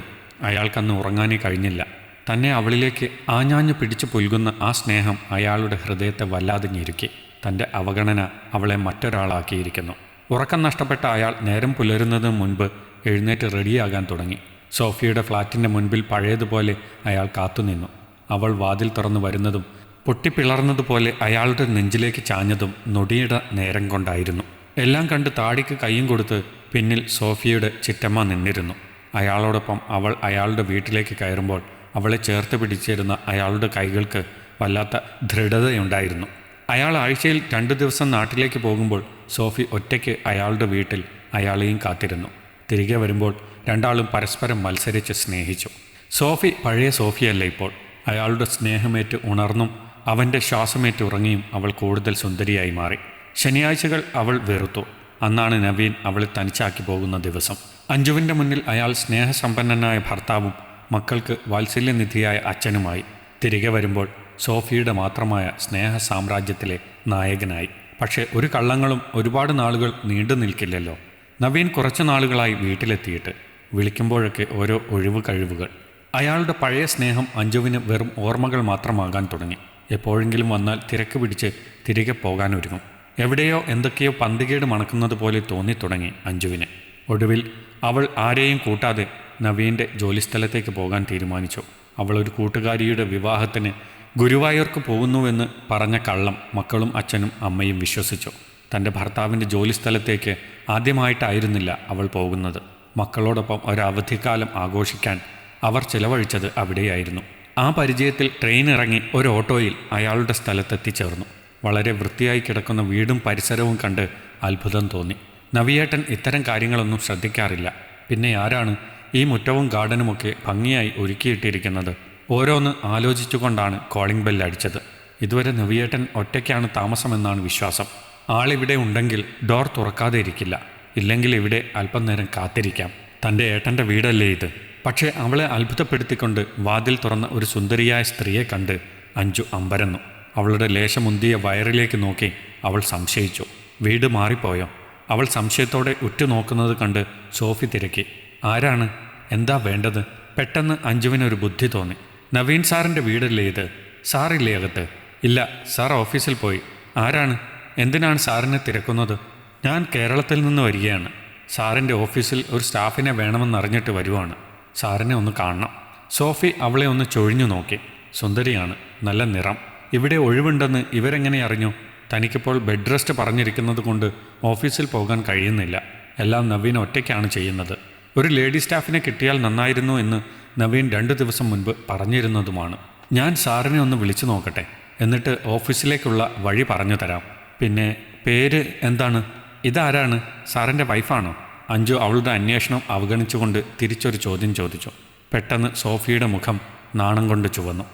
അയാൾക്കന്ന് ഉറങ്ങാനേ കഴിഞ്ഞില്ല. തന്നെ അവളിലേക്ക് ആഞ്ഞാഞ്ഞു പിടിച്ചു പുൽകുന്ന ആ സ്നേഹം അയാളുടെ ഹൃദയത്തെ വല്ലാതെ ഞെരുക്കി. തൻ്റെ അവഗണന അവളെ മറ്റൊരാളാക്കിയിരിക്കുന്നു. ഉറക്കം നഷ്ടപ്പെട്ട അയാൾ നേരം പുലരുന്നതിന് മുൻപ് എഴുന്നേറ്റ് റെഡിയാകാൻ തുടങ്ങി. സോഫിയുടെ ഫ്ലാറ്റിൻ്റെ മുൻപിൽ പഴയതുപോലെ അയാൾ കാത്തുനിന്നു. അവൾ വാതിൽ തുറന്നു വരുന്നതും പൊട്ടിപ്പിളർന്നതുപോലെ അയാളുടെ നെഞ്ചിലേക്ക് ചാഞ്ഞതും നൊടിയുടെ നേരം കൊണ്ടായിരുന്നു. എല്ലാം കണ്ട് താടിക്ക് കൈയും കൊടുത്ത് പിന്നിൽ സോഫിയുടെ ചിറ്റമ്മ നിന്നിരുന്നു. അയാളോടൊപ്പം അവൾ അയാളുടെ വീട്ടിലേക്ക് കയറുമ്പോൾ അവളെ ചേർത്ത് പിടിച്ചിരുന്ന അയാളുടെ കൈകൾക്ക് വല്ലാത്ത ദൃഢതയുണ്ടായിരുന്നു. അയാൾ ആഴ്ചയിൽ 2 ദിവസം നാട്ടിലേക്ക് പോകുമ്പോൾ സോഫി ഒറ്റയ്ക്ക് അയാളുടെ വീട്ടിൽ അയാളെയും കാത്തിരുന്നു. തിരികെ വരുമ്പോൾ രണ്ടാളും പരസ്പരം മത്സരിച്ച് സ്നേഹിച്ചു. സോഫി പഴയ സോഫിയല്ല ഇപ്പോൾ. അയാളുടെ സ്നേഹമേറ്റ് ഉണർന്നും അവൻ്റെ ശ്വാസമേറ്റ് ഉറങ്ങിയും അവൾ കൂടുതൽ സുന്ദരിയായി മാറി. ശനിയാഴ്ചകൾ അവൾ വെറുത്തു. അന്നാണ് നവീൻ അവളെ തനിച്ചാക്കി പോകുന്ന ദിവസം. അഞ്ജുവിൻ്റെ മുന്നിൽ അയാൾ സ്നേഹസമ്പന്നനായ ഭർത്താവും മക്കൾക്ക് വാത്സല്യനിധിയായ അച്ഛനുമായി. തിരികെ വരുമ്പോൾ സോഫിയുടെ മാത്രമായ സ്നേഹ സാമ്രാജ്യത്തിലെ നായകനായി. പക്ഷേ ഒരു കള്ളങ്ങളും ഒരുപാട് നാളുകൾ നീണ്ടു നിൽക്കില്ലല്ലോ. നവീൻ കുറച്ചു നാളുകളായി വീട്ടിലെത്തിയിട്ട് വിളിക്കുമ്പോഴൊക്കെ ഓരോ ഒഴിവ് കഴിവുകൾ. അയാളുടെ പഴയ സ്നേഹം അഞ്ജുവിന് വെറും ഓർമ്മകൾ മാത്രമാകാൻ തുടങ്ങി. എപ്പോഴെങ്കിലും വന്നാൽ തിരക്ക് പിടിച്ച് തിരികെ പോകാനൊരുങ്ങും. എവിടെയോ എന്തൊക്കെയോ പന്തികേട് മണക്കുന്നത് പോലെ തോന്നിത്തുടങ്ങി അഞ്ജുവിന്. ഒടുവിൽ അവൾ ആരെയും കൂട്ടാതെ നവീൻ്റെ ജോലിസ്ഥലത്തേക്ക് പോകാൻ തീരുമാനിച്ചു. അവൾ ഒരു കൂട്ടുകാരിയുടെ വിവാഹത്തിന് ഗുരുവായൂർക്ക് പോകുന്നുവെന്ന് പറഞ്ഞ കള്ളം മക്കളും അച്ഛനും അമ്മയും വിശ്വസിച്ചു. തൻ്റെ ഭർത്താവിൻ്റെ ജോലിസ്ഥലത്തേക്ക് ആദ്യമായിട്ടായിരുന്നില്ല അവൾ പോകുന്നത്. മക്കളോടൊപ്പം ഒരവധിക്കാലം ആഘോഷിക്കാൻ അവർ ചിലവഴിച്ചത് അവിടെയായിരുന്നു. ആ പരിചയത്തിൽ ട്രെയിൻ ഇറങ്ങി ഒരു ഓട്ടോയിൽ അയാളുടെ സ്ഥലത്തെത്തിച്ചേർന്നു. വളരെ വൃത്തിയായി കിടക്കുന്ന വീടും പരിസരവും കണ്ട് അത്ഭുതം തോന്നി. നവിയേട്ടൻ ഇത്തരം കാര്യങ്ങളൊന്നും ശ്രദ്ധിക്കാറില്ല. പിന്നെ ആരാണ് ഈ മുറ്റവും ഗാർഡനുമൊക്കെ ഭംഗിയായി ഒരുക്കിയിട്ടിരിക്കുന്നത്? ഓരോന്ന് ആലോചിച്ചുകൊണ്ടാണ് കോളിംഗ് ബെൽ അടിച്ചത്. ഇതുവരെ നവിയേട്ടൻ ഒറ്റയ്ക്കാണ് താമസമെന്നാണ് വിശ്വാസം. ആളിവിടെ ഉണ്ടെങ്കിൽ ഡോർ തുറക്കാതെ ഇരിക്കില്ല. ഇല്ലെങ്കിൽ ഇവിടെ അല്പം നേരം കാത്തിരിക്കാം. തൻ്റെ ഏട്ടൻ്റെ വീടല്ലേ ഇത്? പക്ഷേ അവളെ അത്ഭുതപ്പെടുത്തിക്കൊണ്ട് വാതിൽ തുറന്ന ഒരു സുന്ദരിയായ സ്ത്രീയെ കണ്ട് അഞ്ജു അമ്പരന്നു. അവളുടെ ലേശമുന്തിയ വയറിലേക്ക് നോക്കി അവൾ സംശയിച്ചു. വീട് മാറിപ്പോയോ? അവൾ സംശയത്തോടെ ഉറ്റുനോക്കുന്നത് കണ്ട് സോഫി തിരക്കി. ആരാണ്? എന്താ വേണ്ടത്? പെട്ടെന്ന് അഞ്ജുവിനൊരു ബുദ്ധി തോന്നി. നവീൻ സാറിൻ്റെ വീടല്ലേ ഇത്? സാറില്ലേ അകത്ത്? ഇല്ല, സാർ ഓഫീസിൽ പോയി. ആരാണ്? എന്തിനാണ് സാറിനെ തിരക്കുന്നത്? ഞാൻ കേരളത്തിൽ നിന്ന് വരികയാണ്. സാറിൻ്റെ ഓഫീസിൽ ഒരു സ്റ്റാഫിനെ വേണമെന്നറിഞ്ഞിട്ട് വരുവാണ്. സാറിനെ ഒന്ന് കാണണം. സോഫി അവളെ ഒന്ന് ചൊഴിഞ്ഞു നോക്കി. സുന്ദരിയാണ്, നല്ല നിറം. ഇവിടെ ഒഴിവുണ്ടെന്ന് ഇവരെങ്ങനെ അറിഞ്ഞു? തനിക്കിപ്പോൾ ബെഡ് റെസ്റ്റ് പറഞ്ഞിരിക്കുന്നത് കൊണ്ട് ഓഫീസിൽ പോകാൻ കഴിയുന്നില്ല. എല്ലാം നവീൻ ഒറ്റയ്ക്കാണ് ചെയ്യുന്നത്. ഒരു ലേഡി സ്റ്റാഫിനെ കിട്ടിയാൽ നന്നായിരുന്നു എന്ന് നവീൻ 2 ദിവസം മുൻപ് പറഞ്ഞിരുന്നതുമാണ്. ഞാൻ സാറിനെ ഒന്ന് വിളിച്ചു നോക്കട്ടെ, എന്നിട്ട് ഓഫീസിലേക്കുള്ള വഴി പറഞ്ഞു തരാം. പിന്നെ പേര് എന്താണ്? ഇതാരാണ്? സാറിൻ്റെ വൈഫാണോ? അഞ്ജു അവളുടെ അന്വേഷണം അവഗണിച്ചുകൊണ്ട് തിരിച്ചൊരു ചോദ്യം ചോദിച്ചു. പെട്ടെന്ന് സോഫിയുടെ മുഖം നാണം കൊണ്ട് ചുവന്നു.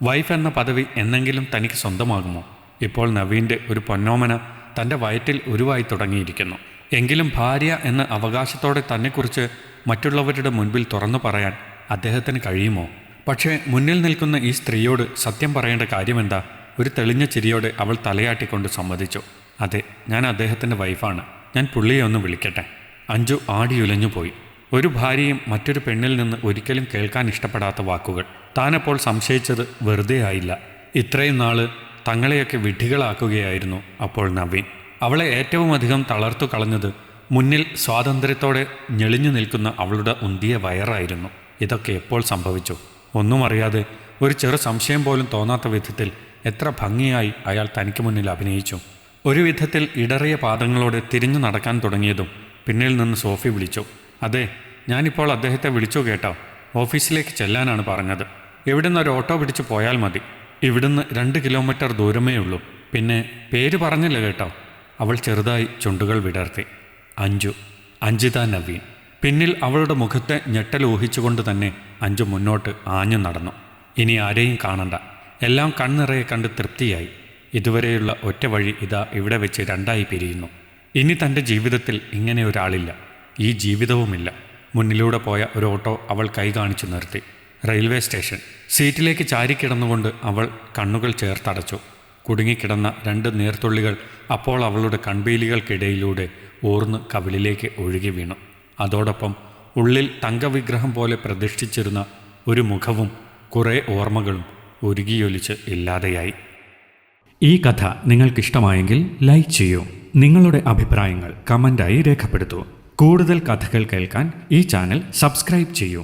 വൈഫ് എന്ന പദവി എന്നെങ്കിലും തനിക്ക് സ്വന്തമാകുമോ? ഇപ്പോൾ നവീൻ്റെ ഒരു പൊന്നോമന തൻ്റെ വയറ്റിൽ ഉരുവായി തുടങ്ങിയിരിക്കുന്നു. എങ്കിലും ഭാര്യ എന്ന അവകാശത്തോടെ തന്നെക്കുറിച്ച് മറ്റുള്ളവരുടെ മുൻപിൽ തുറന്നു പറയാൻ അദ്ദേഹത്തിന് കഴിയുമോ? പക്ഷേ മുന്നിൽ നിൽക്കുന്ന ഈ സ്ത്രീയോട് സത്യം പറയേണ്ട കാര്യമെന്താ? ഒരു തെളിഞ്ഞ ചിരിയോടെ അവൾ തലയാട്ടിക്കൊണ്ട് സമ്മതിച്ചു. അതെ, ഞാൻ അദ്ദേഹത്തിൻ്റെ വൈഫാണ്. ഞാൻ പുള്ളിയെ ഒന്ന് വിളിക്കട്ടെ. അഞ്ജു ആടിയുലഞ്ഞു പോയി. ഒരു ഭാര്യയും മറ്റൊരു പെണ്ണിൽ നിന്ന് ഒരിക്കലും കേൾക്കാൻ ഇഷ്ടപ്പെടാത്ത വാക്കുകൾ. താനപ്പോൾ സംശയിച്ചത് വെറുതെ ആയില്ല. ഇത്രയും നാള് തങ്ങളെയൊക്കെ വിഡ്ഢികളാക്കുകയായിരുന്നു അപ്പോൾ നവീൻ. അവളെ ഏറ്റവും അധികം തളർത്തു കളഞ്ഞത് മുന്നിൽ സ്വാതന്ത്ര്യത്തോടെ ഞെളിഞ്ഞു നിൽക്കുന്ന അവളുടെ ഉന്തിയ വയറായിരുന്നു. ഇതൊക്കെ എപ്പോൾ സംഭവിച്ചു? ഒന്നും അറിയാതെ, ഒരു ചെറു സംശയം പോലും തോന്നാത്ത വിധത്തിൽ എത്ര ഭംഗിയായി അയാൾ തനിക്ക് മുന്നിൽ അഭിനയിച്ചു. ഒരു വിധത്തിൽ ഇടറിയ പാദങ്ങളോടെ തിരിഞ്ഞു നടക്കാൻ തുടങ്ങിയതും പിന്നിൽ നിന്ന് സോഫി വിളിച്ചു. അതെ, ഞാനിപ്പോൾ അദ്ദേഹത്തെ വിളിച്ചു കേട്ടോ. ഓഫീസിലേക്ക് ചെല്ലാനാണ് പറഞ്ഞത്. ഇവിടുന്ന് ഒരു ഓട്ടോ പിടിച്ചു പോയാൽ മതി. ഇവിടുന്ന് 2 കിലോമീറ്റർ ദൂരമേ ഉള്ളൂ. പിന്നെ പേര് പറഞ്ഞില്ല കേട്ടോ. അവൾ ചെറുതായി ചുണ്ടുകൾ വിടർത്തി. അഞ്ജിത നവീൻ. പിന്നിൽ അവളുടെ മുഖത്തെ ഞെട്ടൽ ഊഹിച്ചുകൊണ്ട് തന്നെ അഞ്ജു മുന്നോട്ട് ആഞ്ഞു നടന്നു. ഇനി ആരെയും കാണണ്ട. എല്ലാം കണ്ണിറയെ കണ്ട് തൃപ്തിയായി. ഇതുവരെയുള്ള ഒറ്റ വഴി ഇതാ ഇവിടെ വെച്ച് 2ആയി പിരിയുന്നു. ഇനി തൻ്റെ ജീവിതത്തിൽ ഇങ്ങനെ ഒരാളില്ല. ഈ ജീവിതവുമില്ല. മുന്നിലൂടെ പോയ ഒരു ഓട്ടോ അവൾ കൈ കാണിച്ചു നിർത്തി. Railway station. സീറ്റിലേക്ക് ചാരിക്കിടന്നുകൊണ്ട് അവൾ കണ്ണുകൾ ചേർത്തടച്ചു. കുടുങ്ങിക്കിടന്ന 2 നീർത്തുള്ളികൾ അപ്പോൾ അവളുടെ കൺപീലികൾക്കിടയിലൂടെ ഊർന്ന് കവിളിലേക്ക് ഒഴുകി വീണു. അതോടൊപ്പം ഉള്ളിൽ തങ്കവിഗ്രഹം പോലെ പ്രതിഷ്ഠിച്ചിരുന്ന ഒരു മുഖവും കുറേ ഓർമ്മകളും ഉരുകിയൊലിച്ച് ഇല്ലാതെയായി. ഈ കഥ നിങ്ങൾക്കിഷ്ടമായെങ്കിൽ ലൈക്ക് ചെയ്യൂ. നിങ്ങളുടെ അഭിപ്രായങ്ങൾ കമൻ്റായി രേഖപ്പെടുത്തൂ. കൂടുതൽ കഥകൾ കേൾക്കാൻ ഈ ചാനൽ സബ്സ്ക്രൈബ് ചെയ്യൂ.